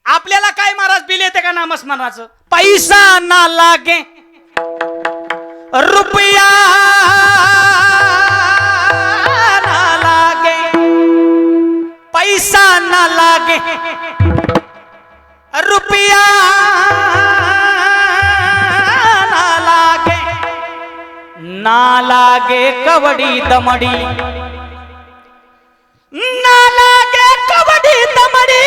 आपल्याला काय महाराज बिल येते का नामस्मरणाचं? पैसा ना लागे रुपया ना लागे, पैसा ना लागे रुपया ना लागे कवडी दमडी, ना लागे कवडी दमडी,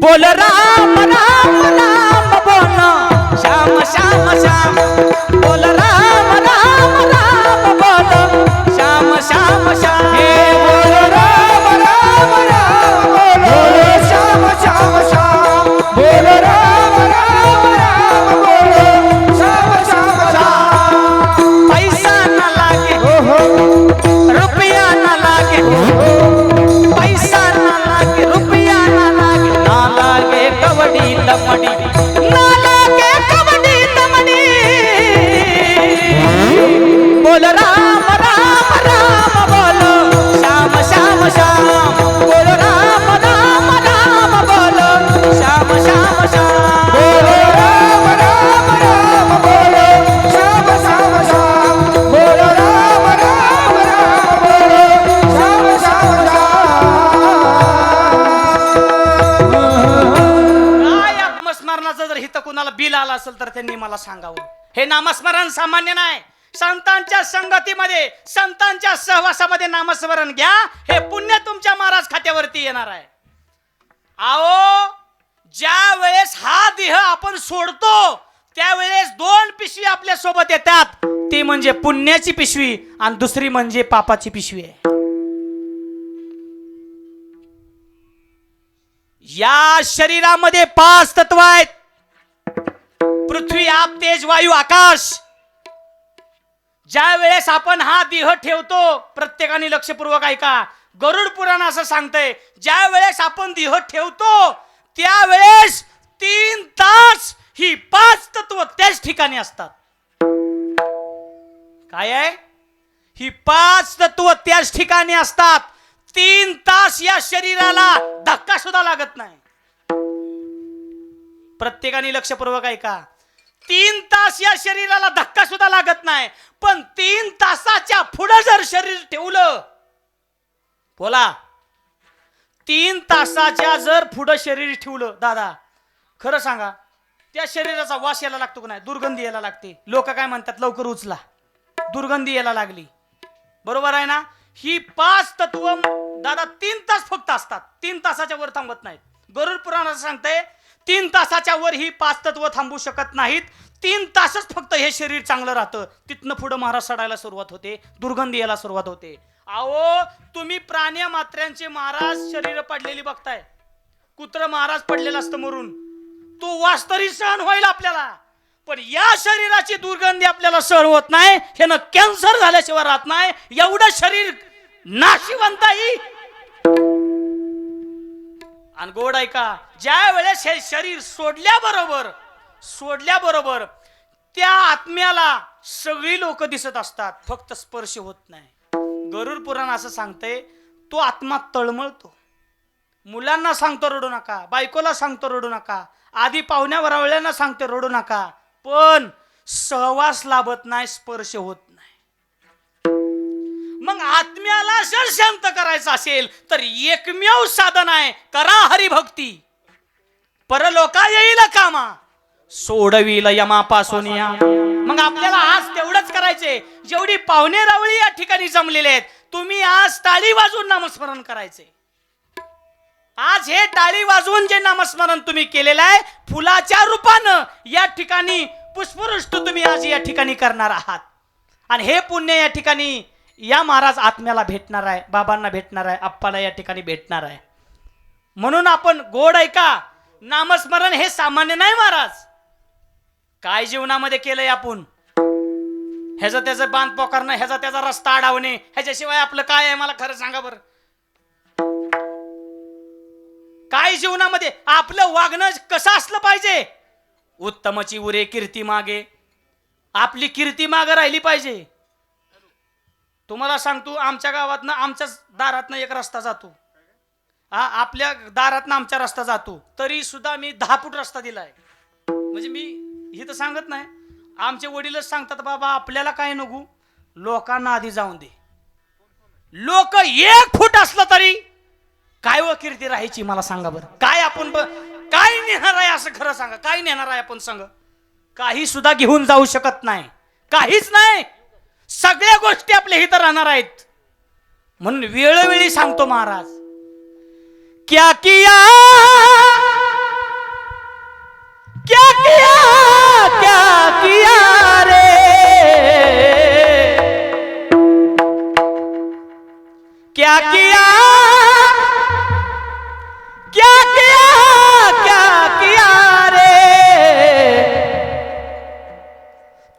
बोल राम राम राम बोल श्याम श्याम श्याम, बोल राम राम राम बोल श्याम श्याम श्याम, हे बोल राम राम राम बोल श्याम श्याम श्याम, बोल राम राम राम बोल श्याम श्याम श्याम. पैसा ना लागे रुपया ना लागे, पैसा ना लागे रुपया ना लागे कवडी दमडी, ना लागे कवडी दमडी, बोल राम राम राम बोल श्याम श्याम श्याम, बोल राम राम राम बोल श्याम श्याम श्याम, बोल राम राम राम बोल श्याम श्याम श्याम, बोल राम राम राम बोल श्याम श्याम श्याम. काय नामस्मरणाचं जर हित कुणाला बिल आलं असेल तर त्यांनी मला सांगावं. हे नामस्मरण सामान्य नाही. संतांच्या संगतीमध्ये, संतांच्या सहवासामध्ये नामस्मरण घ्या. हे पुण्य तुमच्या महाराज खात्यावरती येणार आहे. आओ, ज्या वेळेस हा देह आपण सोडतो त्यावेळेस दोन पिशवी आपल्या सोबत येतात. ती म्हणजे पुण्याची पिशवी आणि दुसरी म्हणजे पापाची पिशवी आहे. या शरीरामध्ये 5 तत्व आहेत. पृथ्वी, आप, तेज, वायू, आकाश. ज्या वेळेस आपण हा देह ठेवतो, प्रत्येकाने लक्षपूर्वक ऐका, गरुड पुराण असं सांगतंय, ज्या वेळेस आपण देह ठेवतो त्यावेळेस 3 तास ही 5 तत्व त्याच ठिकाणी असतात. काय आहे? ही 5 तत्व त्याच ठिकाणी असतात. 3 तास या शरीराला धक्का सुद्धा लागत नाही. प्रत्येकाने लक्षपूर्वक ऐका, 3 तास या शरीराला धक्का सुद्धा लागत नाही. पण 3 तासाच्या पुढे जर शरीर ठेवलं, बोला, 3 तासाच्या जर पुढे शरीर ठेवलं, दादा खरं सांगा, त्या शरीराचा वास यायला लागतो का नाही? दुर्गंधी यायला लागते. लोक काय म्हणतात, लवकर उचला, दुर्गंधी यायला लागली. बरोबर आहे ना? ही 5 तत्व दादा 3 तास फक्त असतात. 3 तासाच्या वर थांबत नाहीत. गरुड पुराण सांगते 3 तासाच्या वर ही 5 तत्व थांबू शकत नाहीत. 3 तासच फक्त हे शरीर चांगलं राहतं. तिथनं पुढे महाराज सडायला सुरुवात होते, दुर्गंधी यायला सुरुवात होते. आओ, तुम्ही प्राण्या मात्र्यांचे महाराज शरीर पडलेली बघताय. कुत्र महाराज पडलेलं असतं मरून, तो वास तरी सहन होईल आपल्याला. पण या शरीराची दुर्गंधी आपल्याला सहन होत नाही. ह्यानं कॅन्सर झाल्याशिवाय राहत नाही. एवढं शरीर नाशिवंत आहे. आणि गोड ऐका, ज्या वेळेस हे शरीर सोडल्याबरोबर त्या आत्म्याला सगळी लोक दिसत असतात, फक्त स्पर्श होत नाही. गरुड पुराण असं सांगतंय, तो आत्मा तळमळतो. मुलांना सांगतो रडू नका, बायकोला सांगतो रडू नका, आधी पाहुण्या वरावळ्यांना सांगतो रडू नका, पण सहवास लाभत नाही, स्पर्श होत नाही. मग आत्म्याला जर शांत करायचं असेल तर एकमेव साधन आहे, करा हरिभक्ती. परलोका येईल कामा, सोडविल यमापासून या. मग आपल्याला आज तेवढंच करायचे. जेवढी पाहुणे रावळी या ठिकाणी जमलेले आहेत, तुम्ही आज टाळी वाजवून नामस्मरण करायचे. आज हे टाळी वाजवून जे नामस्मरण तुम्ही केलेलं आहे, फुलाच्या रूपानं या ठिकाणी पुष्पवृष्ट तुम्ही आज या ठिकाणी करणार आहात. आणि हे पुण्य या ठिकाणी या महाराज आत्म्याला भेटणार आहे, बाबांना भेटणार आहे, आप्पाला या ठिकाणी भेटणार आहे. म्हणून आपण गोड ऐका, नामस्मरण हे सामान्य नाही महाराज. काय जीवनामध्ये केलंय आपण, ह्याचं त्याचं बांध पोकारणं, ह्याचा त्याचा रस्ता अडवणे, ह्याच्याशिवाय आपलं काय आहे मला खरं सांगा बरं. काय जीवनामध्ये आपलं वागणं कसं असलं पाहिजे? उत्तमची उरे कीर्ती मागे, आपली कीर्ती मागे राहिली पाहिजे. तुम्हाला सांगतो, आमच्या गावातनं आमच्याच दारातनं एक रस्ता जातो, आपल्या दारातनं आमचा रस्ता जातो तरी सुद्धा मी 10 फूट रस्ता दिलाय. म्हणजे मी हे तर सांगत नाही, आमचे वडीलच सांगतात बाबा आपल्याला काय नको, लोकांना आधी जाऊन दे. लोक 1 फूट असलं तरी काय व कीर्ती राहायची मला सांगा बरं. काय आपण काय नेणार आहे असं खरं सांगा, काय नेणार आहे आपण सांग. काही सुद्धा घेऊन जाऊ शकत नाही, काहीच नाही. सगळ्या गोष्टी आपल्या इथं राहणार आहेत. म्हणून वेळोवेळी सांगतो महाराज, क्या किया क्या किया क्या किया रे, क्या किया क्या किया क्या किया रे,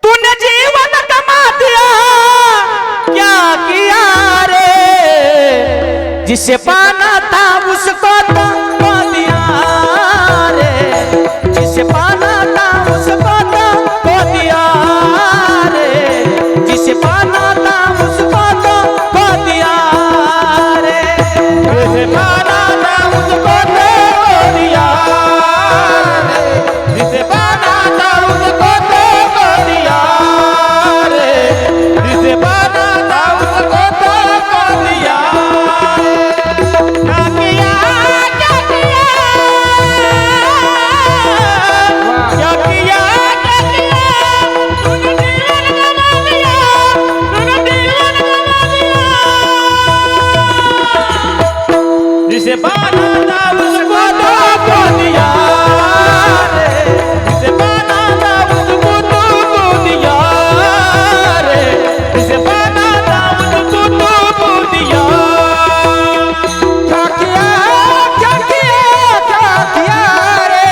तूने जीवन गमा दिया क्या किया रे, जिसे पाना था उसको तो खो दिया रे, जिसे पाना था उसको तो खो दिया रे, जिसे पाना था उसको तो खो दिया रे, जिसे पाना था उसको तो खो दिया रे, जिसे पाना था उसको तो खो दिया रे, जिसे पाना था उसको तो खो दिया. क्या किया क्या किया क्या किया क्या किया, तूने जीवन गवा दिया, तूने जीवन गवा दिया, जिसे पाना था उसको तो खो दिया रे, जिसे पाना था उसको तो खो दिया रे, जिसे पाना था उसको तो खो दिया. क्या किया क्या किया क्या किया रे,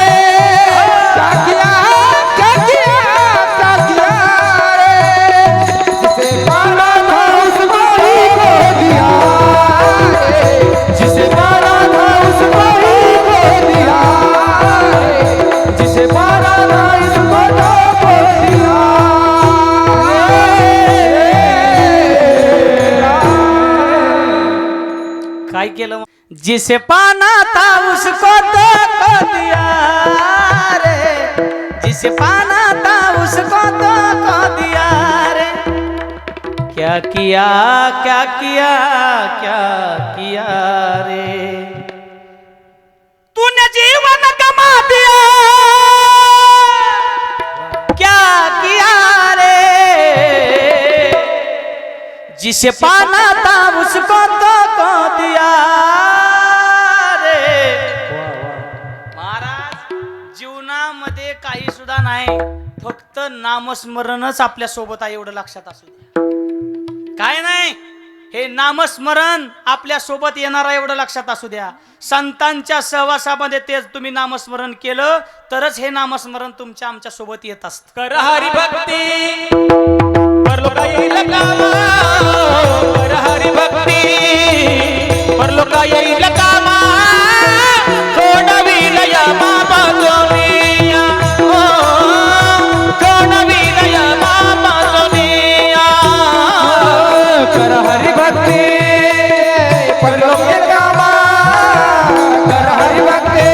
क्या किया क्या किया क्या किया रे, जिसे पाना था उसको ही खो दिया रे, जिसे पाना था उसको ही खो दिया रे, जिसे पाना था उसको तो खो दिया काय केलं, जिसे पाना था उसको तो खो दिया रे, जिसे पाना था उसको तो खो दिया रे, क्या किया क्या किया क्या किया रे, तूने जीवन गमा दिया क्या किया रे, जिसे पाना था उसको तो खो दिया रे. महाराज जीवनामध्ये काही सुद्धा नाही, फक्त नामस्मरणच आपल्या सोबत आहे एवढं लक्षात असू द्या. काय नाही, हे नामस्मरण आपल्या सोबत येणार आहे एवढं लक्षात असू द्या. संतांच्या सहवासामध्ये तेच तुम्ही नामस्मरण केलं तरच हे नामस्मरण तुमच्या आमच्या सोबत येत असत. कर हरी भक्ती परलोका येईल कामा, कर हरी भक्ती परलोका येईल कामा, सोडवी लया बाबा सोनिया, सोडवी लया बाबा सोनिया. कर हरि भक्ति परलोक के कामा, कर हरि भक्ति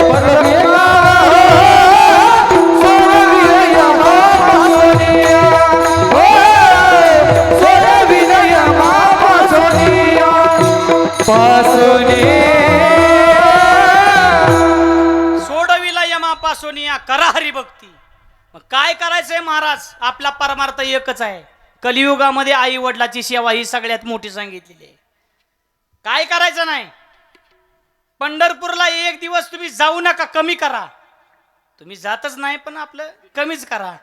परलोक के कामा, सोने विनया बाबा सोनिया, ओ सोने विनया बाबा सोनिया, पासोनिया सोडविला यमापासून या करा हरिभक्ती. मग काय करायचंय महाराज, आपला परमार्थ एकच आहे. कलियुगामध्ये आई वडिलाची सेवा ही सगळ्यात मोठी सांगितलेली आहे. काय करायचं नाही, पंढरपूरला एक दिवस तुम्ही जाऊ नका, कमी करा. तुम्ही जातच नाही पण आपलं कमीच करा.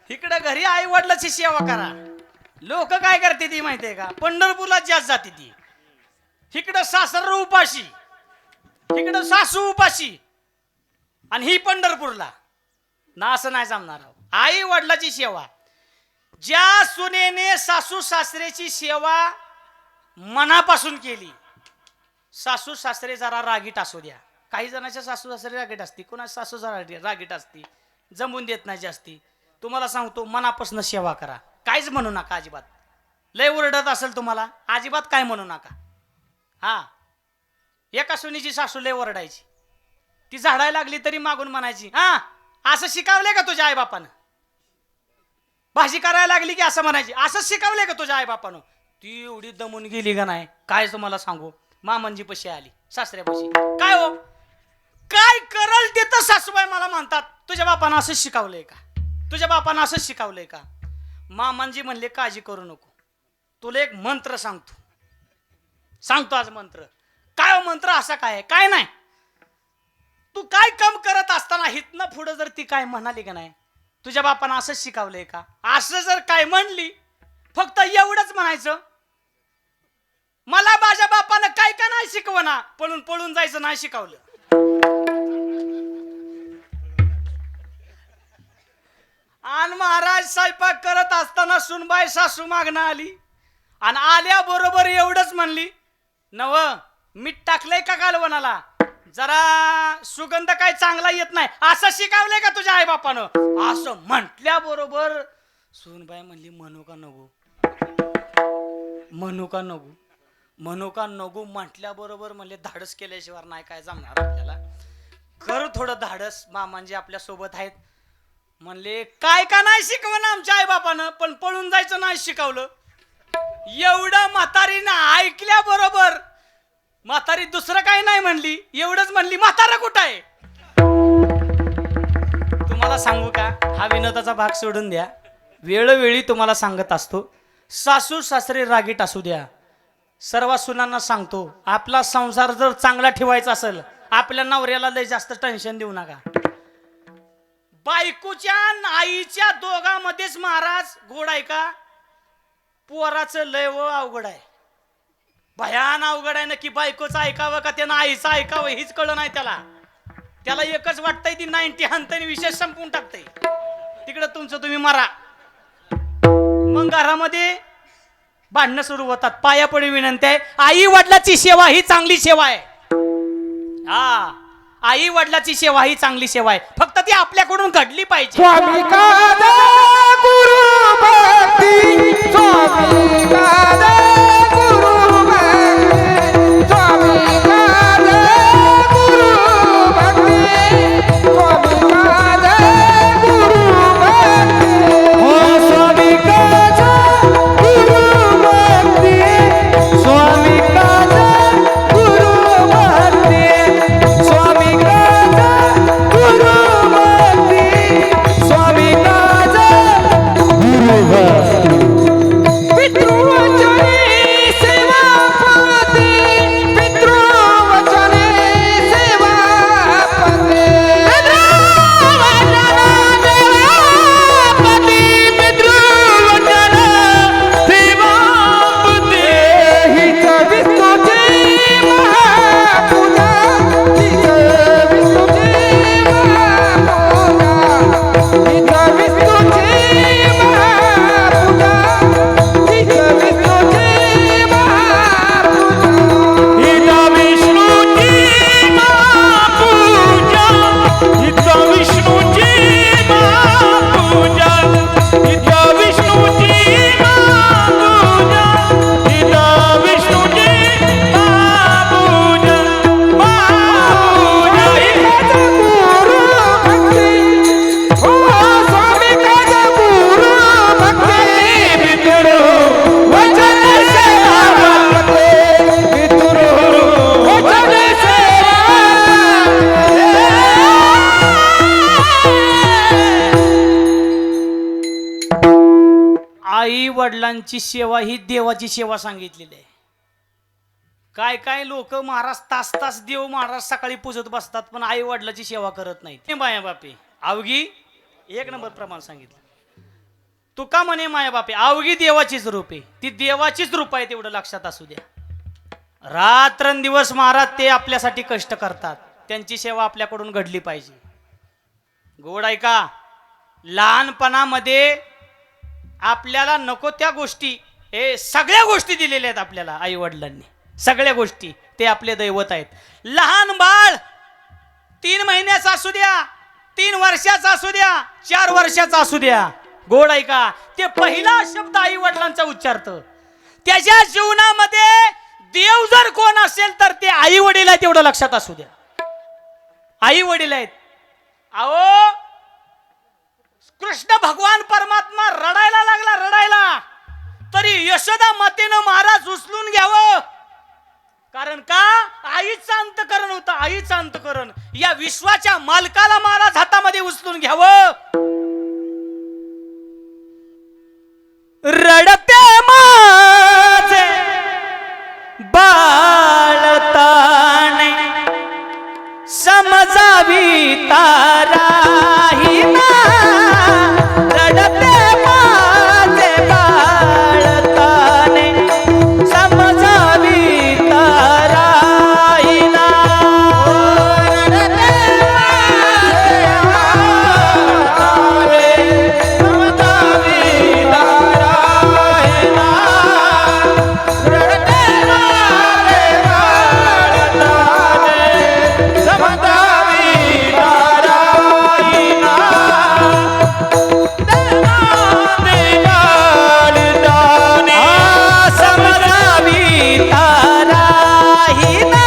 इकडे घरी आई वडिलाची सेवा करा. लोक काय करते ती माहितीये का, पंढरपूरला जास्त जाते ती. इकडं सासर उपाशी, इकडं सासू उपाशी, आणि ही पंढरपूरला ना. असं नाही जमणार. आई वडिलाची सेवा, ज्या सुनेने सासू सासरेची सेवा मनापासून केली, सासू सासरे जरा रागीट असू द्या. काही जणांच्या सासू सासरे रागीट असते, कोणाची सासू जरा रागीट असते, जमून देत नाही जास्ती. तुम्हाला सांगतो, मनापासून सेवा करा, काहीच म्हणू नका अजिबात. लय ओरडत असेल तुम्हाला, अजिबात काय म्हणू नका. हा, एका सुनीची सासू लय ओरडायची, ती झाडायला लागली तरी मागून म्हणायची, हा असं शिकवलंय का तुझ्या आईबापानं? भाजी करायला लागली की असं म्हणायची, असंच शिकवलंय का तुझ्या आईबापानं? ती एवढी दमून गेली का नाही, काय तुम्हाला सांगू. मामंजी पशी आली, सासऱ्यापाशी, काय हो काय करल ते तर सासूबाई मला म्हणतात, तुझ्या बापानं असंच शिकवलंय का? तुझ्या बापानं असंच शिकवलंय का? मामांजी म्हणले काळजी करू नको, तुला एक मंत्र सांगतो आज मंत्र. काय हो मंत्र असा काय? काय नाही, तू काय काम करत असताना हितनं पुढं जर ती काय म्हणाली का नाही, तुझ्या बापानं असंच शिकवलंय का, असं जर काय म्हणली, फक्त एवढंच म्हणायचं, मला माझ्या बापानं काय का नाही शिकवना, पळून पळून जायचं नाही शिकवलं. आणि महाराज स्वयंपाक करत असताना सुनबाई सासू मागणं आली आणि आल्याबरोबर एवढंच म्हणली, नव मीठ टाकलंय का कालवणाला, जरा सुगंध काय चांगला येत नाही, असं शिकवलंय का तुझ्या आई बापानं? असं म्हटल्याबरोबर सुनबाई म्हणली, म्हणू का नको, म्हणू का नको, म्हणू का नको म्हटल्याबरोबर म्हणले, धाडस केल्याशिवाय नाही काय जमणार आपल्याला, कर थोडं धाडस, मामांजी आपल्या सोबत आहेत. म्हणले काय का नाही शिकवलं आमच्या आई बापानं, पण पळून जायचं नाही शिकवलं. एवढं म्हातारीनं ऐकल्याबरोबर म्हातारी दुसरं काही नाही म्हणली, एवढंच म्हणली, म्हातारा कुठं आहे? तुम्हाला सांगू का, हा विनोदाचा भाग सोडून द्या, वेळोवेळी तुम्हाला सांगत असतो, सासू सासरे रागीट असू द्या, सर्व सुनांना सांगतो, आपला संसार जर चांगला ठेवायचा असेल, आपल्या नवऱ्याला लय जास्त टेन्शन देऊ नका. बायकोच्या आईच्या दोघांमध्येच महाराज गोड आहे का, पोराचं लय व अवघड आहे, भयान अवघड आहे ना, की बायकोचं ऐकावं का त्यानं आईचं ऐकावं हीच कळलं नाही त्याला. त्याला एकच वाटतंय, ती 90 हंतनी विषय संपून टाकते, तिकडं तुमचं तुम्ही मारा. मग घरामध्ये भांडणं सुरू होतात. पायापडी विनंती आहे, आई वडिलाची सेवा ही चांगली सेवा आहे. हा, आई वडिलाची सेवा ही चांगली सेवा आहे, फक्त ती आपल्याकडून घडली पाहिजे. स्वामी कादा गुरु भक्ती, स्वामी कादा गुरु भक्ती, स्वामी कादा गुरु भक्ती, स्वामी कादा गुरु भक्ती, ओ स्वामी कादा गुरु भक्ती, स्वामी कादा गुरु भक्ती, स्वामी कादा गुरु भक्ती, स्वामी कादा गुरु भक्ती. पितृवचने सेवा पते, पितृवचने सेवा पते, पितृवचन सेवा पते, हिच विष्णुची महापूजा, हिच विष्णुची महापूजा, हिच विष्णुची महापूजा, हिच विष्णुची महापूजा, हिच विष्णुची महापूजा, हिच विष्णुची महापूजा, हिच विष्णुची महापूजा, हिच विष्णुची महापूजा, महापूजा. हिचा गुरु भक्ती, ओ स्वामी कादा गुरु भक्ती, पितृ वचन सेवा पते, पितृ वचन सेवा. आई वडिलांची सेवा ही देवाची सेवा सांगितलेली आहे. काय काय लोक महाराज तास तास देव महाराज सकाळी पूजत बसतात, पण आई वडिलाची सेवा करत नाहीत. माया बापे अवघी एक नंबर प्रमाण सांगितलं. तुका म्हणे माया बापे अवघी देवाचीच रूप आहे, ती देवाचीच रूप आहे, तेवढं लक्षात असू द्या. रात्रंदिवस महाराज ते आपल्यासाठी कष्ट करतात, त्यांची सेवा आपल्याकडून घडली पाहिजे. गोड ऐका, लहानपणामध्ये आपल्याला नको त्या गोष्टी, हे सगळ्या गोष्टी दिलेल्या आहेत आपल्याला आई वडिलांनी, सगळ्या गोष्टी, ते आपले दैवत आहेत. लहान बाळ 3 महिन्याचा असू द्या, 3 वर्षाचा असू द्या, 4 वर्षाचा असू द्या, गोड ऐका, ते पहिला शब्द आई वडिलांचा उच्चारतं, त्याच्या जीवनामध्ये देव जर कोण असेल तर ते आई वडील आहेत एवढं लक्षात असू द्या. आई वडील आहेत. अहो कृष्ण भगवान परमात्मा रडायला लागला, रडायला, तरी यशोदा मातेनं महाराज उचलून घ्यावं. कारण का? आईचं अंतकरण होतं, आईचं अंतकरण. या विश्वाच्या मालकाला महाराज हातामध्ये उचलून घ्यावं. रडते माझे बाळताने समजावी ताराहीना. रडते माझे बाळताने समजावी ताराहीना. रडते माझे बाळताने समजावी ताराहीना. रडते माझे बाळताने समजावी ताराहीना. समजावी ताराहीना.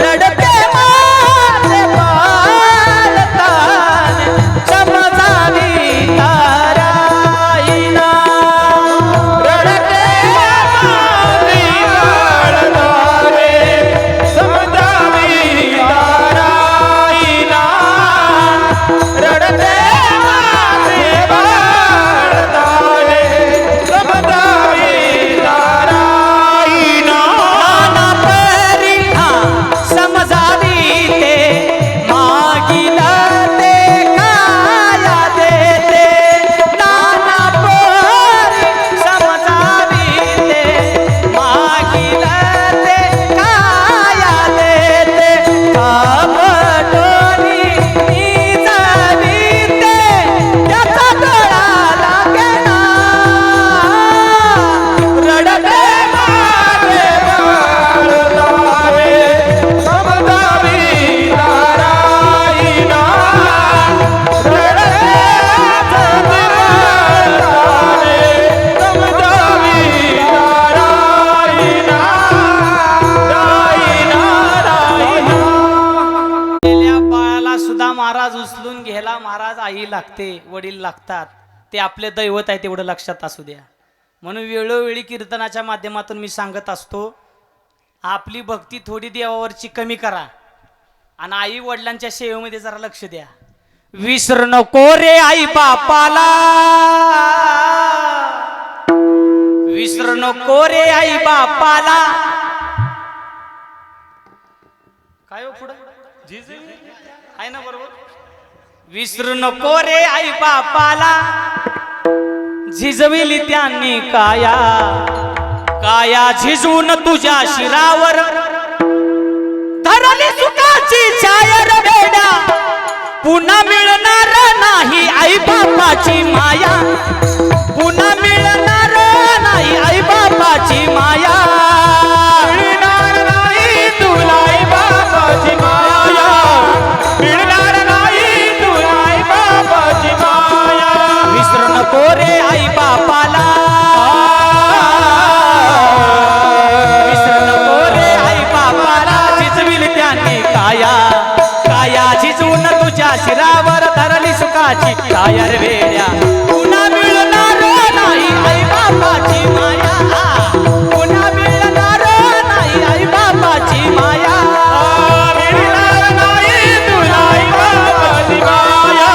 रडते माझे बाळताने समजावी ताराहीना. रडते माझे बाळताने समजावी ताराहीना. रडते माझे बाळताने समजावी ताराहीना. नाना परीहा समजावी ते मागिला ते काया देते. नाना परी समजावी ते मागिला ते काया देते. कापटोनी निजावी ते त्याचा डोळा लागेना. रडते माझे बाळताने समजावी ताराहीना. रडते माझे बाळताने समजावी ताराहीना. गेल्या बाळाला सुद्धा महाराज उचलून घ्यायला महाराज आई लागते, वडील लागतात. ते आपले दैवत आहे तेवढं लक्षात असू द्या. म्हणून वेळोवेळी कीर्तनाच्या माध्यमातून मी सांगत असतो, आपली भक्ती थोडी देवावरची कमी करा आणि आई वडिलांच्या सेवेमध्ये जरा लक्ष द्या. विसर नको रे आई बापाला. विसर नको रे आई बापाला. काय हो पुढं आहे ना बरोबर. विसरू नको रे आई बापाला. झिजविली त्यांनी काया, काया झिजून तुझ्या शिरावर. धरली सुखाची छायर बेड्या. पुन्हा मिळणार नाही आई बापाची माया. पुन्हा मिळणार नाही आई बापाची माया. मिळणार नाही तुला आई बापाची माया. मिळणार नाही तुला आई बापाची माया. विसरू नको रे आई बापाला. विसरू नको रे आई बापाला. झिजविल त्यांनी काया, काया झिजवून तुझ्या शिरावर. धरली सुखाची कायर वेड्या. पुन्हा मिळणार नाही आई बापाची माया. पुन्हा मिळणार नाही आई बापाची माया. मिळणार नाही तुला आई बापाची माया.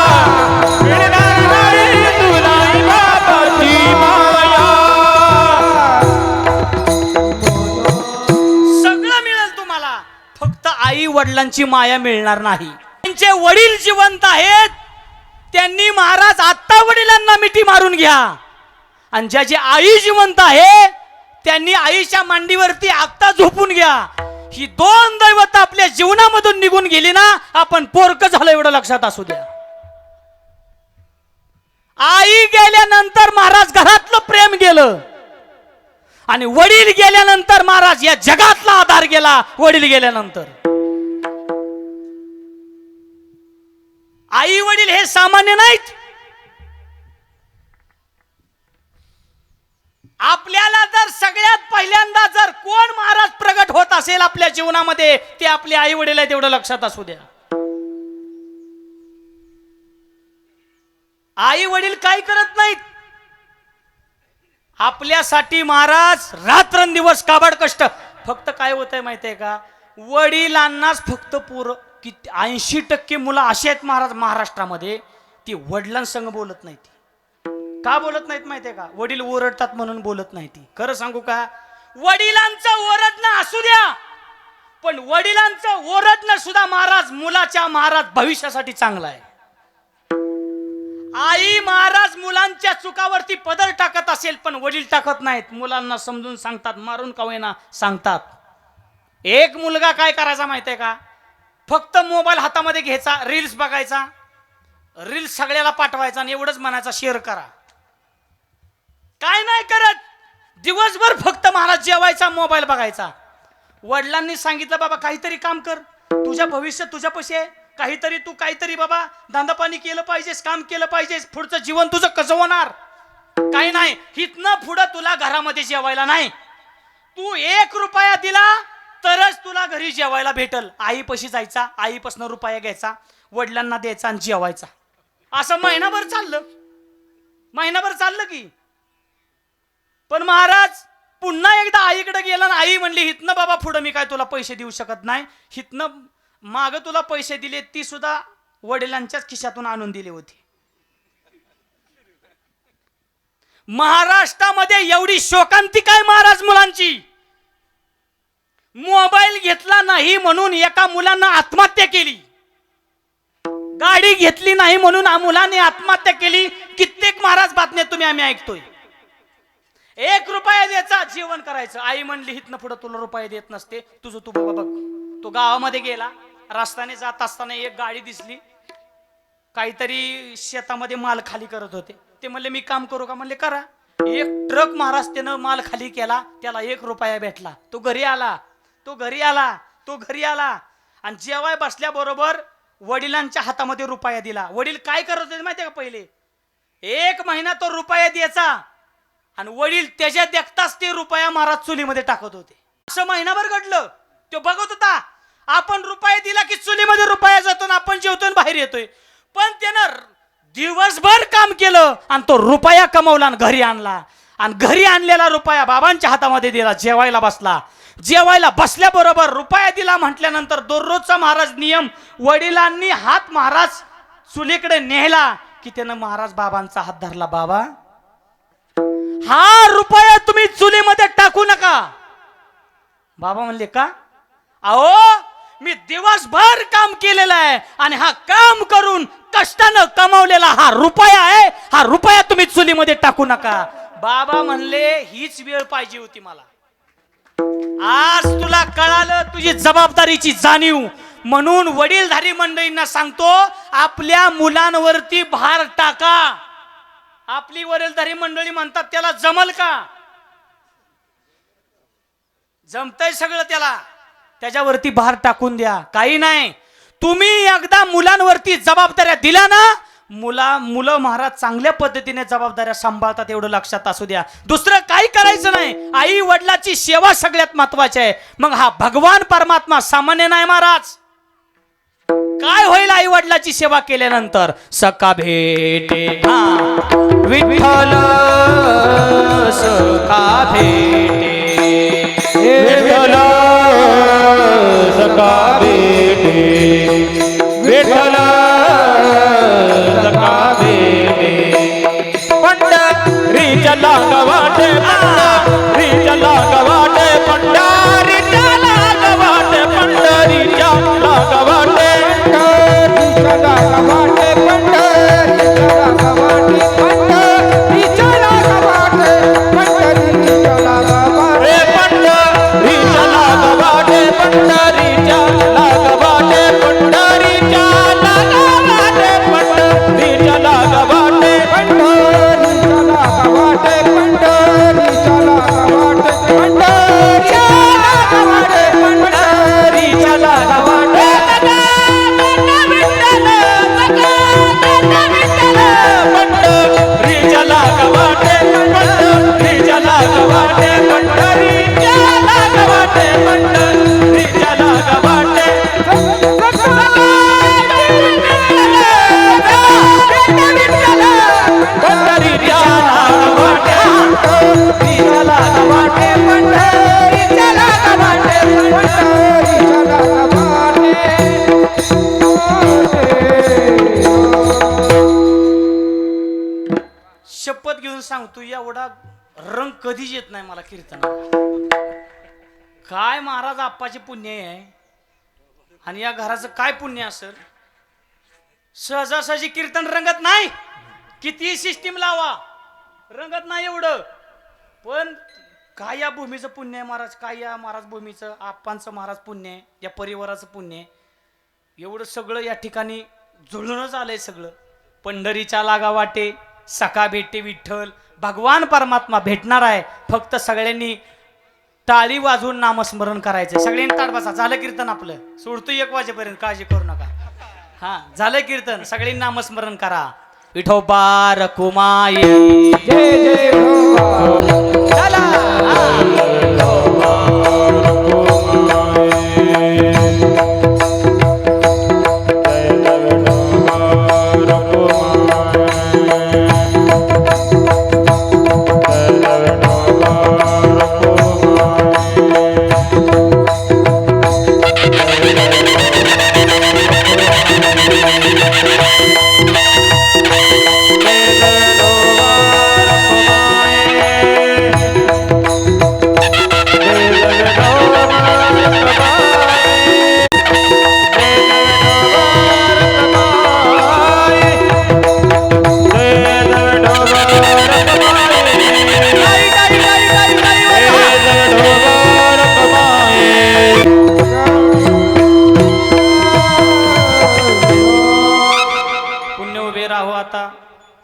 मिळणार नाही तुला आई बापाची माया. सगळं मिळेल तुम्हाला, फक्त आई वडिलांची माया मिळणार नाही. त्यांचे वडील जिवंत आहेत, त्यांनी महाराज आत्ता वडिलांना मिठी मारून घ्या. आणि ज्याची आई जिवंत आहे त्यांनी आईच्या मांडीवरती आत्ता झोपून घ्या. ही दोन दैवत आपल्या जीवनामधून निघून गेली ना, आपण पोरक झालं एवढं लक्षात असू द्या. आई गेल्यानंतर महाराज घरातलं प्रेम गेलं आणि वडील गेल्यानंतर महाराज या जगातला आधार गेला. वडील गेल्यानंतर आई वडील हे सामान्य नाहीत. आपल्याला जर सगळ्यात पहिल्यांदा जर कोण महाराज प्रगट होत असेल आपल्या जीवनामध्ये, ते आपले आई वडील आहेत, एवढं लक्षात असू द्या. आई वडील काय करत नाहीत आपल्यासाठी. महाराज रात्रंदिवस काबाड कष्ट. फक्त काय होतंय माहितीये का, वडिलांनाच फक्त 80% मुलं अशी आहेत महाराज महाराष्ट्रामध्ये, ती वडिलांसंग बोलत नाहीत. का बोलत नाहीत माहितीये का, वडील ओरडतात म्हणून बोलत नाही. ती खरं सांगू का, वडिलांचं ओरडणं असू द्या, पण वडिलांचं ओरडणं सुद्धा महाराज मुलाच्या महाराज भविष्यासाठी चांगलं आहे. आई महाराज मुलांच्या चुकावरती पदर टाकत असेल, पण वडील टाकत नाहीत. मुलांना समजून सांगतात, मारून का होईना सांगतात. एक मुलगा काय करायचा माहितीये का, फक्त मोबाईल हातामध्ये घ्यायचा, रील्स बघायचा, रील्स सगळ्याला पाठवायचा आणि एवढंच म्हणायचा शेअर करा. काय नाही करत, दिवसभर फक्त महाराज जेवायचा, मोबाईल बघायचा. वडिलांनी सांगितलं बाबा काहीतरी काम कर, तुझ्या भविष्य तुझ्या पैसे आहे, काहीतरी तू काहीतरी बाबा धंदापाणी केलं पाहिजेस, काम केलं पाहिजेस, पुढचं जीवन तुझं कसं होणार. काही नाही, हितनं पुढं तुला घरामध्ये जेवायला नाही. तू 1 रुपया दिला तरच तुला घरी जेवायला भेटल. आईपाशी जायचा, आईपासून रुपया घ्यायचा, वडिलांना द्यायचा आणि जेवायचा. असं महिनाभर चाललं की. पण महाराज पुन्हा एकदा आईकडे गेला ना, आई म्हणली हितनं बाबा पुढं मी काय तुला पैसे देऊ शकत नाही, हितनं माग तुला पैसे दिले ती सुद्धा वडिलांच्याच खिशातून आणून दिली होती. महाराष्ट्रामध्ये एवढी शोकांतिका आहे महाराज मुलांची. मोबाईल घेतला नाही म्हणून एका मुलानं आत्महत्या केली, गाडी घेतली नाही म्हणून मुलाने आत्महत्या केली. कित्येक महाराज बातम्या आम्ही ऐकतोय. 1 रुपया द्यायचा, जेवण करायचं. आई म्हणली हितनं पुढं तुला रुपये देत नसते, तुझं तू बाबा बघ. तो गावामध्ये गेला, रस्त्याने जात असताना एक गाडी दिसली, काहीतरी शेतामध्ये माल खाली करत होते. ते म्हणले मी काम करू का, म्हणले करा. 1 ट्रक महाराज त्यानं माल खाली केला, त्याला 1 रुपया भेटला. तो घरी आला आणि जेवाय बसल्याबरोबर वडिलांच्या हातामध्ये रुपया दिला. वडील काय करत होते माहितीये का, पहिले 1 महिना तो रुपया द्यायचा आणि वडील त्याच्या देखताच ते रुपया महाराज चुलीमध्ये टाकत होते. असं महिनाभर घडलं. तो बघत होता, आपण रुपया दिला की चुलीमध्ये रुपया जातो आणि आपण जेवतो बाहेर येतोय. पण त्यानं दिवसभर काम केलं आणि तो रुपया कमवला आणि घरी आणला. आणि घरी आणलेला रुपया बाबांच्या हातामध्ये दिला. जेवायला बसला, जेवायला बसल्याबरोबर रुपया दिला म्हटल्यानंतर दररोजचा महाराज नियम, वडिलांनी हात महाराज चुलीकडे नेला की त्यानं महाराज बाबांचा हात धरला. बाबा हा रुपया तुम्ही चुलीमध्ये टाकू नका. बाबा म्हणले का, अहो मी दिवसभर काम केलेलं आहे आणि हा काम करून कष्टानं कमावलेला हा रुपया आहे, हा रुपया तुम्ही चुलीमध्ये टाकू नका. बाबा म्हणले हीच वेळ पाहिजे होती मला. आज तुला कळालं तुझी जबाबदारीची जाणीव. म्हणून वडीलधारी मंडळींना सांगतो, आपल्या मुलांवरती भार टाका. आपली वडीलधारी मंडळी म्हणतात त्याला जमल का, जमतंय सगळं त्याला, त्याच्यावरती भार टाकून द्या. काही नाही, तुम्ही एकदा मुलांवरती जबाबदाऱ्या दिल्या ना, मुलं महाराज चांगल्या पद्धतीने जबाबदाऱ्या सांभाळतात, एवढं लक्षात असू द्या. दुसरं काही करायचं नाही. आई वडिलाची सेवा सगळ्यात महत्वाची आहे. मग हा भगवान परमात्मा सामान्य नाही महाराज. काय होईल आई वडिलाची सेवा केल्यानंतर, सखा भेटे विठ्ठल सखा भेटे, विठ्ठल सखा भेटे, विठ्ठल सखा भेटे. पंढरीच्या लागावाटे, पंढरीच्या लागावाटे, पंढरीच्या लागावाटे, पंढरीच्या लागावाटे, पंढरीच्या लागावाटे, पंढरीच्या लागावाटे, पंढरीच्या लागावाटे, पंढरीच्या लागावाटे, पंढरीच्या लागावाटे, पंढरीच्या सांगतो एवढा रंग कधीच येत नाही मला कीर्तन. काय महाराज आप्पाचे पुण्य आहे आणि या घराचं काय पुण्य असेल. सहजासहजी कीर्तन रंगत नाही. किती सिस्टीम लावा रंगत नाही एवढं. पण काय या भूमीचं पुण्य आहे महाराज. काय या महाराज भूमीचं आप्पांचं महाराज पुण्य आहे. या परिवाराचं पुण्य आहे. एवढं सगळं या ठिकाणी जुळूनच आलंय सगळं. पंढरीच्या लागा वाटे सखा भेटे विठ्ठल. भगवान परमात्मा भेटणार आहे. फक्त सगळ्यांनी टाळी वाजवून नामस्मरण करायचं. सगळ्यांनी ताट बसा. झालं कीर्तन आपलं. सोडतो 1 वाजेपर्यंत. काळजी करू नका. हा झालं कीर्तन. सगळ्यांनी नामस्मरण करा. विठोबा रखुमाई जय जय विठोबा. चला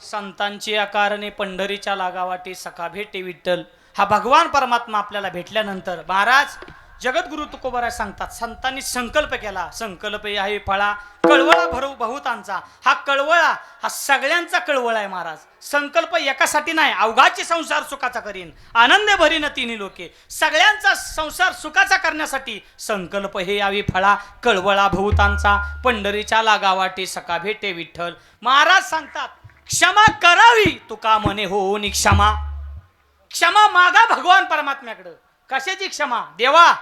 संतांची आकारणे पंढरीच्या लागावाटी सखा भेटे विठ्ठल. हा भगवान परमात्मा आपल्याला भेटल्यानंतर महाराज जगद्गुरु तुकोबाराय सांगतात संतांनी संकल्प केला. संकल्प आहे फळा कळवळा भरू बहुतांचा. हा कळवळा हा सगळ्यांचा कळवळा आहे महाराज. संकल्प एकासाठी नाही. अवघाची संसार सुखाचा करीन आनंद भरीन तिन्ही लोके. सगळ्यांचा संसार सुखाचा करण्यासाठी संकल्प हे यावी फळा कळवळा बहुतांचा. पंढरीच्या लागावाटी सखा भेटे विठ्ठल. महाराज सांगतात क्षमा करावी तुका म्हणे हो क्षमा. क्षमा मागा भगवान परमात्म्याकडं. कशाची क्षमा देवा.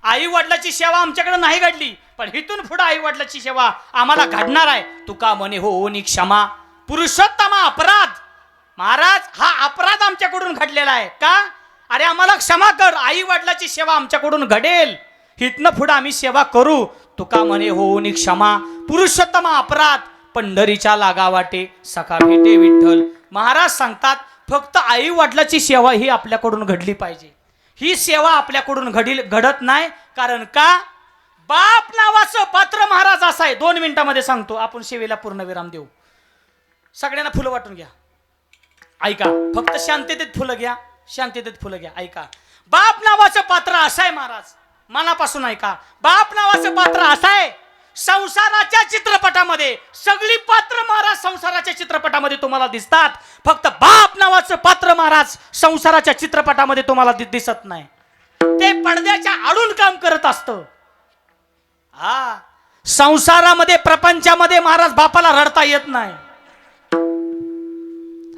आई वडिलाची सेवा आमच्याकडे नाही घडली पण इथून पुढे आई वडिलाची सेवा आम्हाला घडणार आहे. तुका म्हणे हो क्षमा. पुरुषोत्तमा अपराध महाराज हा अपराध आमच्याकडून घडलेला आहे का. अरे आम्हाला क्षमा कर. आई वडिलाची सेवा आमच्याकडून घडेल. इथनं पुढे आम्ही सेवा करू. तुका म्हणे हो क्षमा. पुरुषोत्तमा अपराध पंढरीच्या लागावाटे सखा भेटे विठ्ठल. महाराज सांगतात फक्त आई वडिलाची सेवा ही आपल्याकडून घडली पाहिजे. ही सेवा आपल्याकडून घडत नाही. कारण का बाप नावाचं पात्र महाराज असं आहे. 2 मिनिटांमध्ये सांगतो. आपण सेवेला पूर्ण विराम देऊ. सगळ्यांना फुलं वाटून घ्या. ऐका फक्त शांततेत फुलं घ्या. शांततेत फुलं घ्या. ऐका बाप नावाचं पात्र असं आहे महाराज. मनापासून ऐका. बाप नावाचं पात्र असं आहे संसाराच्या चित्रपटामध्ये. सगळी पात्र महाराज संसाराच्या चित्रपटामध्ये तुम्हाला दिसतात. फक्त बाप नावाचं पात्र महाराज संसाराच्या चित्रपटामध्ये तुम्हाला दिसत नाही. ते पडद्याच्या आडून काम करत असतं. हा संसारामध्ये प्रपंचामध्ये महाराज बापाला रडता येत नाही.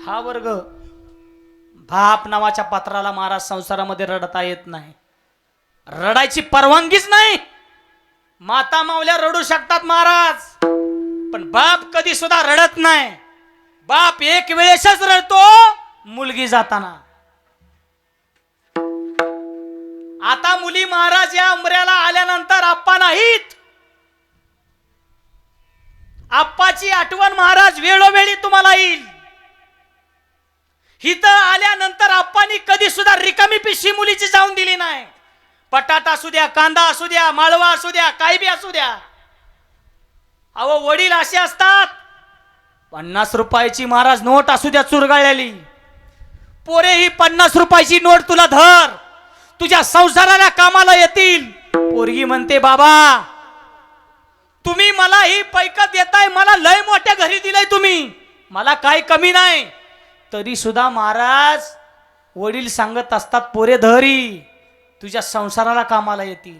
हा वर्ग बाप नावाच्या पात्राला महाराज संसारामध्ये रडता येत नाही. रडायची परवानगीच नाही. माता मावल्या रडू शकतात महाराज पण बाप कधी सुद्धा रडत नाही. बाप एक वेळेसच रडतो मुलगी जाताना. आता मुली महाराज या उमऱ्याला आल्यानंतर आप्पा नाहीत. आप्पाची आठवण महाराज वेळोवेळी तुम्हाला येईल. इथं आल्यानंतर आप्पांनी कधी सुद्धा रिकामी पिशवी मुलीची जाऊन दिली नाही. बटाटा असू द्या कांदा असू द्या माळवा असू द्या काही बी असू द्या. अहो वडील असे असतात 50 रुपयाची महाराज नोट असू द्या चुरगाळलेली. पोरे ही 50 रुपयाची नोट तुला धर तुझ्या संसाराला कामाला येतील. पोरगी म्हणते बाबा तुम्ही मला ही पैकत देताय. मला लय मोठ्या घरी दिलंय तुम्ही. मला काही कमी नाही. तरी सुद्धा महाराज वडील सांगत असतात पोरे धरी तुझ्या संसाराला कामाला येतील.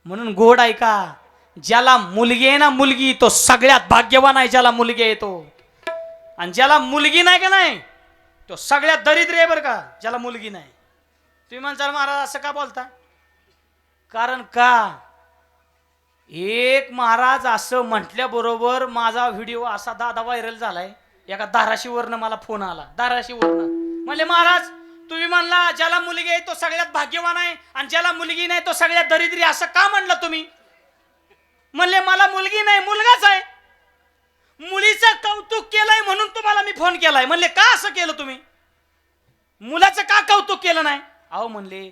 म्हणून गोड ऐका. ज्याला मुलगी आहे ना मुलगी तो सगळ्यात भाग्यवान आहे. ज्याला मुलगी आहे तो. आणि ज्याला मुलगी नाही का नाही तो सगळ्यात दरिद्र आहे बरं का. ज्याला मुलगी नाही. तुम्ही म्हणसाल महाराज असं का बोलता. कारण का एक महाराज असं म्हटल्याबरोबर माझा व्हिडिओ असा दादा व्हायरल झालाय. एका धाराशिवरनं मला फोन आला, धाराशिवरनं. म्हणले महाराज तुम्ही म्हणला ज्याला मुलगी आहे तो सगळ्यात भाग्यवान आहे आणि ज्याला मुलगी नाही तो सगळ्यात दरिद्री, असं का म्हणलं तुम्ही? म्हणले मला मुलगी नाही, मुलगाच आहे. मुलीचं कौतुक केलंय म्हणून तुम्हाला मी फोन केलाय. म्हणले का असं केलं तुम्ही? मुलाचं का कौतुक केलं नाही? अहो म्हणले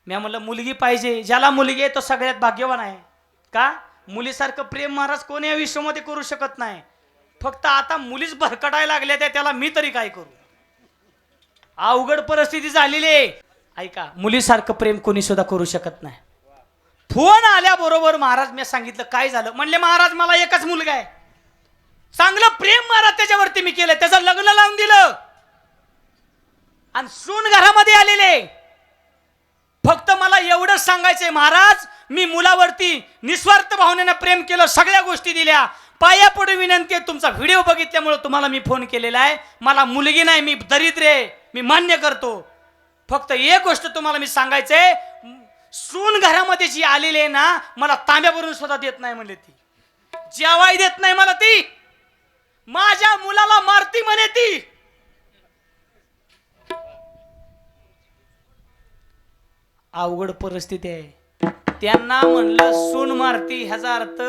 मी म्हणलं मुलगी पाहिजे, ज्याला मुलगी आहे तो सगळ्यात भाग्यवान आहे. का? मुलीसारखं प्रेम महाराज कोणी या विश्वामध्ये करू शकत नाही. फक्त आता मुलीच भरकटायला लागल्या त्याला मी तरी काय करू? अवघड परिस्थिती झालेली आहे. ऐका, मुलीसारखं प्रेम कोणी सुद्धा करू शकत नाही. फोन आल्याबरोबर महाराज मी सांगितलं काय झालं? म्हणले महाराज मला एकच मुलगा आहे, चांगलं प्रेम महाराज त्याच्यावरती मी केलं, त्याचं लग्न लावून दिलं आणि सून घरामध्ये आलेले. फक्त मला एवढंच सांगायचंय महाराज, मी मुलावरती निस्वार्थ भावनेनं प्रेम केलं, सगळ्या गोष्टी दिल्या. पाया पडून विनंती आहे, तुमचा व्हिडिओ बघितल्यामुळे तुम्हाला मी फोन केलेला आहे. मला मुलगी नाही, मी दरिद्र आहे, मी मान्य करतो. फक्त एक गोष्ट तुम्हाला मी सांगायचंय, सून घरामध्ये जी आलेली आहे ना, मला तांब्यावरून सुद्धा देत नाही म्हणले, ती जेवाय देत नाही मला, ती माझ्या मुलाला मारती म्हणे ती. अवघड परिस्थिती आहे. त्यांना म्हणलं सून मारती ह्याचा अर्थ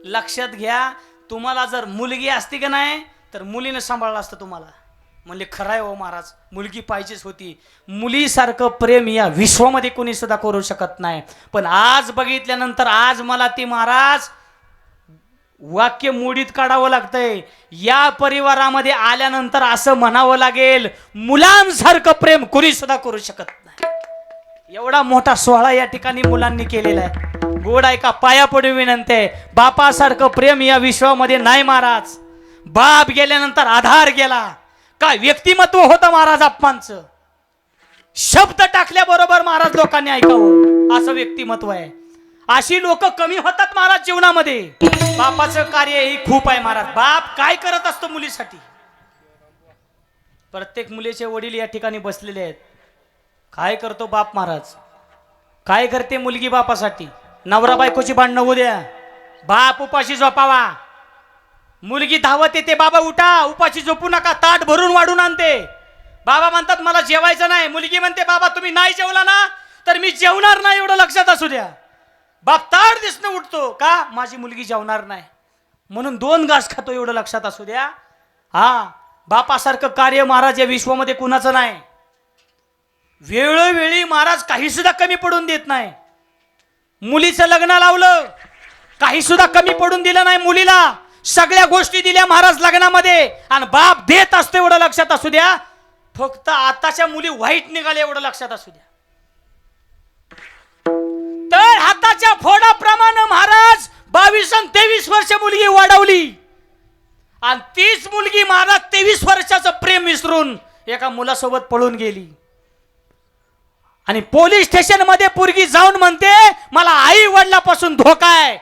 लक्षात घ्या, तुम्हाला जर मुलगी असती का नाही तर मुलीनं सांभाळलं असतं तुम्हाला. म्हणले खरं आहे हो महाराज, मुलगी पाहिजेच होती. मुलीसारखं प्रेम या विश्वामध्ये कोणी सुद्धा करू शकत नाही. पण आज बघितल्यानंतर आज मला ती महाराज वाक्य मोडीत काढावं लागतंय. या परिवारामध्ये आल्यानंतर असं म्हणावं लागेल, मुलांसारखं प्रेम कोणी सुद्धा करू शकत नाही. एवढा मोठा सोहळा या ठिकाणी मुलांनी केलेला आहे. गोड ऐका, पाया पडून विनंती आहे, बापासारखं प्रेम या विश्वामध्ये नाही महाराज. बाप गेल्यानंतर आधार गेला. काय व्यक्तिमत्व होतं महाराज अप्पांचं. शब्द टाकल्याबरोबर महाराज लोकांनी ऐकावं असं व्यक्तिमत्व आहे. अशी लोक कमी होतात महाराज जीवनामध्ये. बापाचं कार्य ही खूप आहे महाराज. बाप काय करत असतो मुलीसाठी? प्रत्येक मुलीचे वडील या ठिकाणी बसलेले आहेत. काय करतो बाप महाराज? काय करते मुलगी बापासाठी? नवरा बायकोची भांडणं होऊ द्या, बाप उपाशी झोपावा. मुलगी धावत येते, बाबा उठा, उपाशी झोपू नका, ताट भरून वाढून आणते. बाबा म्हणतात मला जेवायचं नाही. मुलगी म्हणते बाबा तुम्ही नाही जेवला ना तर मी जेवणार नाही, एवढं लक्षात असू द्या. बाप ताट दिसणं उठतो, का? माझी मुलगी जेवणार नाही म्हणून 2 घास खातो, एवढं लक्षात असू द्या. हा, बापासारखं कार्य महाराज या विश्वामध्ये कुणाचं नाही. वेळोवेळी महाराज काही सुद्धा कमी पडून देत नाही. मुलीचं लग्न लावलं, काही सुद्धा कमी पडून दिलं नाही मुलीला. सगळ्या गोष्टी दिल्या महाराज लग्नामध्ये आणि बाप देत असतो, एवढं लक्षात असू द्या. फक्त आताच्या मुली वाईट निघाल्या, एवढं लक्षात असू द्या. तर हाताच्या फोडाप्रमाणे महाराज 22 आणि 23 वर्ष मुलगी वाढवली आणि तीच मुलगी महाराज 23 वर्षाचं प्रेम विसरून एका मुलासोबत पळून गेली. आणि पोलीस स्टेशन मध्ये पोरगी जाऊन म्हणते मला आई वडिलापासून धोका आहे.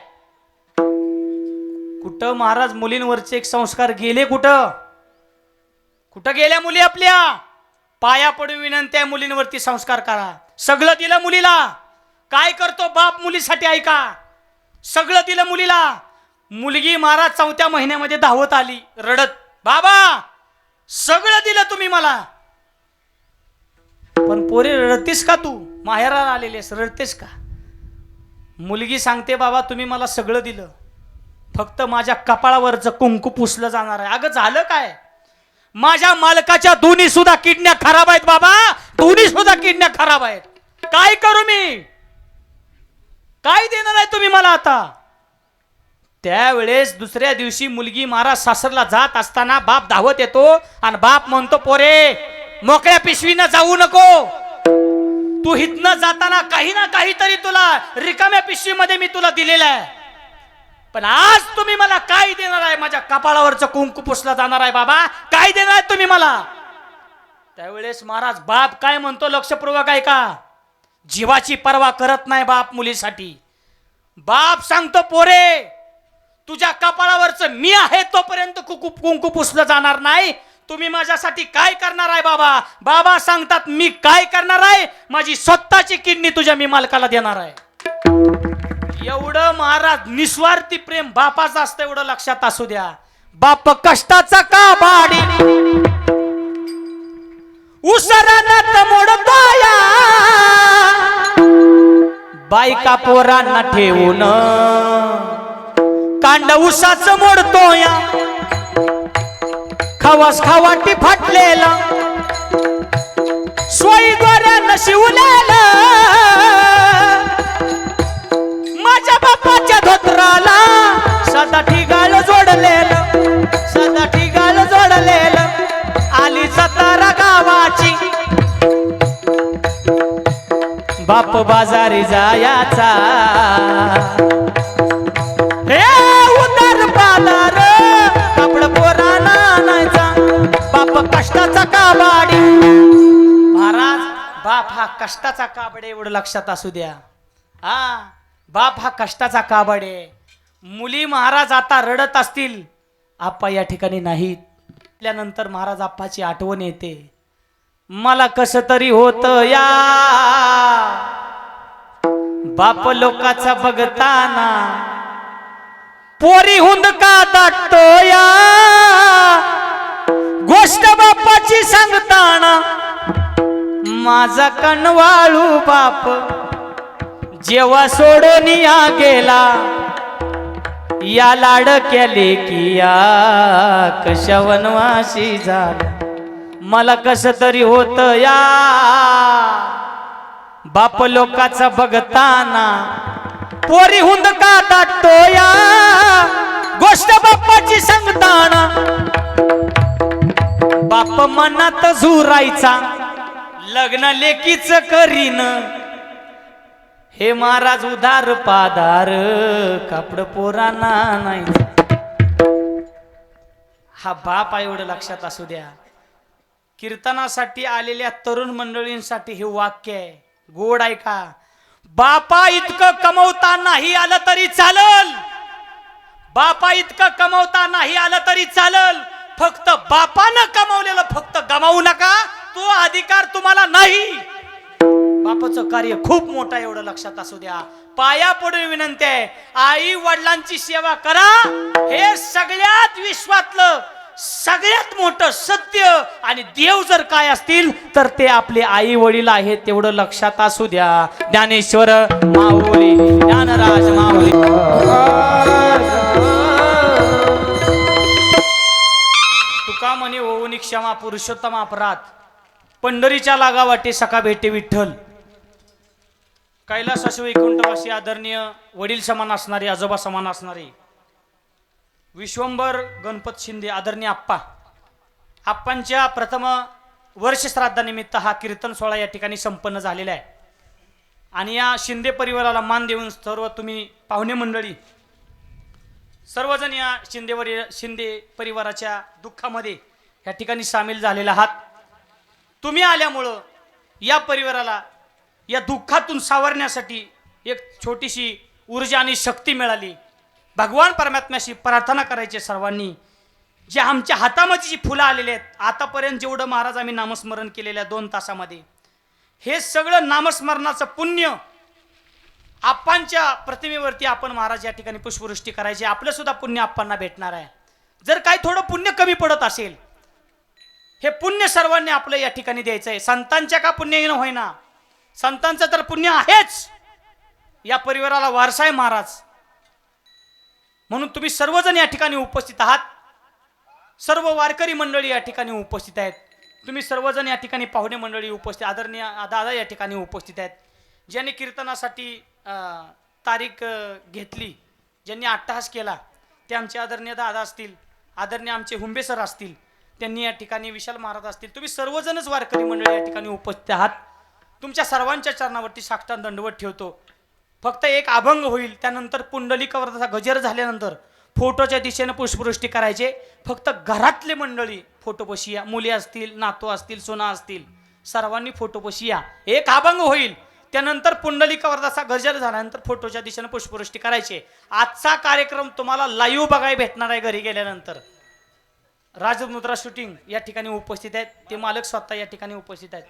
कुठं महाराज मुलींवरचे एक संस्कार गेले? कुठं कुठं गेल्या मुली आपल्या? पाया पडून विनंती आहे, मुलींवरती संस्कार करा. सगळं दिलं मुलीला. काय करतो बाप मुलीसाठी? ऐका, सगळं दिलं मुलीला. मुलगी महाराज 4थ्या महिन्यामध्ये धावत आली रडत, बाबा सगळं दिलं तुम्ही मला, पण पोरे रडतेस का? तू माहेराला आलेलेस, रडतेस का? मुलगी सांगते बाबा तुम्ही मला सगळं दिलं, फक्त माझ्या कपाळावरचं कुंकू पुसलं जाणार आहे. अगं झालं काय? माझ्या मालकाच्या दोन्ही सुद्धा किडन्या खराब आहेत बाबा, दोन्ही सुद्धा किडन्या खराब आहेत. काय करू मी? काय देणार आहे तुम्ही मला आता? त्यावेळेस दुसऱ्या दिवशी मुलगी महाराज सासरला जात असताना बाप धावत येतो आणि बाप म्हणतो पोरे मोकळ्या पिशवीनं जाऊ नको, तू हितनं जाताना काही ना काहीतरी तुला रिकाम्या पिशवीमध्ये मी तुला दिलेलं आहे, पण आज तुम्ही मला काय देणार आहे? माझ्या कपाळावरचं कुंकू पुसला जाणार आहे बाबा, काय देणार आहे तुम्ही मला? त्यावेळेस महाराज बाप काय म्हणतो लक्षपूर्वक ऐका. जीवाची पर्वा करत नाही बाप मुलीसाठी. बाप सांगतो पोरे तुझ्या कपाळावरचं मी आहे तोपर्यंत कुंकू पुसलं जाणार नाही. तुम्ही माझ्यासाठी काय करणार आहे बाबा? बाबा सांगतात मी काय करणार आहे? माझी स्वतःची किडनी तुझ्या मी मालकाला देणार आहे. एवढं महाराज निस्वार्थी प्रेम बापाचं असतं, एवढं लक्षात असू द्या. बाप कष्टाचा काबाडी उसरानात मोडतोया बायका पोरांना ठेवून कांड उसाच मोडतोया खवास खावाटी फाटलेला सोयी दोऱ्यानं शिवलेला माझ्या बापाच्या धोत्राला सदा ठिगाळ जोडलेलं सदा ठिगाळ जोडलेलं आली सतारा गावाची बाप बाजारी जायाचा हे उदार बाजार कपड पोराना आणायचा बाप कष्टाचा काबाडी महाराज बाप हा कष्टाचा काबडे एवढं लक्षात असू द्या हा बाप हा कष्टाचा काबडे मुली महाराज आता रडत असतील आप्पा या ठिकाणी नाहीत त्यानंतर महाराज आप्पाची आठवण येते मला कसं तरी होत या बाप लोकाचा बघताना पोरी हुंदका दाटतो या गोष्ट बापाची सांगताना माझा कणवाळू बाप जेव्हा सोडून या गेला या लाडक्या लेकिया कशा वनवासी झाला मला कसं तरी होत या बाप लोकाचा बघताना पोरी हुंदका दाटतो या गोष्ट बापाची सांगताना बाप मनात झुरायचा लग्न लेकीच करीन हे महाराज उदार पादार कापड पोरांना नाही हा बाप आहे एवढं लक्षात असू द्या कीर्तनासाठी आलेल्या तरुण मंडळींसाठी हे वाक्य आहे गोड आहे का बापा इतकं कमवता नाही आलं तरी चालल बापा इतकं कमवता नाही आलं तरी चालल फक्त बापानं कमवलेलं फक्त गमावू नका तो अधिकार तुम्हाला नाही बापाचं कार्य खूप मोठं एवढं लक्षात असू द्या पाया पडून विनंती आहे आई वडिलांची सेवा करा हे सगळ्यात विश्वातलं सगळ्यात मोठं सत्य आणि देव जर काय असतील तर ते आपले आई वडील आहेत तेवढं लक्षात असू द्या ज्ञानेश्वर माऊली ज्ञानराज माऊली तुका म्हणे होऊन क्षमा पुरुषोत्तम अपराध पंढरीच्या लागा वाटे सखा भेटे विठ्ठल कैलास वैकुंठवासी आदरणीय वडील समान असणारे आजोबा समान असणारे विश्वंभर गणपत शिंदे आदरणीय आप्पांच्या प्रथम वर्ष श्राद्धानिमित्त हा कीर्तन सोहळा या ठिकाणी संपन्न झालेला आहे आणि या शिंदे परिवाराला मान देऊन सर्व तुम्ही पाहुणे मंडळी सर्वजण या शिंदे परिवाराच्या दुःखामध्ये या ठिकाणी सामील झालेला आहात तुम्ही आल्यामुळं या परिवाराला या दुःखातून सावरण्यासाठी एक छोटीशी ऊर्जा आणि शक्ती मिळाली भगवान परमात्म्याशी प्रार्थना करायची सर्वांनी जे आमच्या हातामध्ये जी फुलं आलेली आहेत आतापर्यंत जेवढं महाराज आम्ही नामस्मरण केलेल्या 2 तासामध्ये हे सगळं नामस्मरणाचं पुण्य आप्पांच्या प्रतिमेवरती आपण महाराज या ठिकाणी पुष्पवृष्टी करायची आपलं सुद्धा पुण्य आप्पांना भेटणार आहे जर काही थोडं पुण्य कमी पडत असेल हे पुण्य सर्वांनी आपलं या ठिकाणी द्यायचं आहे संतांच्या का पुण्य न होईना संतांचं तर पुण्य आहेच या परिवाराला वारसा आहे महाराज म्हणून तुम्ही सर्वजण या ठिकाणी उपस्थित आहात सर्व वारकरी मंडळी या ठिकाणी उपस्थित आहेत तुम्ही सर्वजण या ठिकाणी पाहुणे मंडळी उपस्थित आदरणीय दादा या ठिकाणी उपस्थित आहेत ज्यांनी कीर्तनासाठी तारीख घेतली ज्यांनी अट्टहास केला ते आमचे आदरणीय दादा असतील आदरणीय आमचे हुंबे सर असतील त्यांनी या ठिकाणी विशाल महाराज असतील तुम्ही सर्वजणच वारकरी मंडळी या ठिकाणी उपस्थित आहात तुमच्या सर्वांच्या चरणावरती साष्टांग दंडवत ठेवतो फक्त एक अभंग होईल त्यानंतर पुंडलिकावरचा गजर झाल्यानंतर फोटोच्या दिशेने पुष्पवृष्टी करायचे फक्त घरातले मंडळी फोटोपशी या मुली असतील नातू असतील सोना असतील सर्वांनी फोटोपशी या एक अभंग होईल त्यानंतर पुंडलिकावरचा गजर झाल्यानंतर फोटोच्या दिशेने पुष्पवृष्टी करायचे आजचा कार्यक्रम तुम्हाला लाईव्ह बघायला भेटणार आहे घरी गेल्यानंतर राजमुद्रा शूटिंग या ठिकाणी उपस्थित आहेत ते मालक स्वतः या ठिकाणी उपस्थित आहेत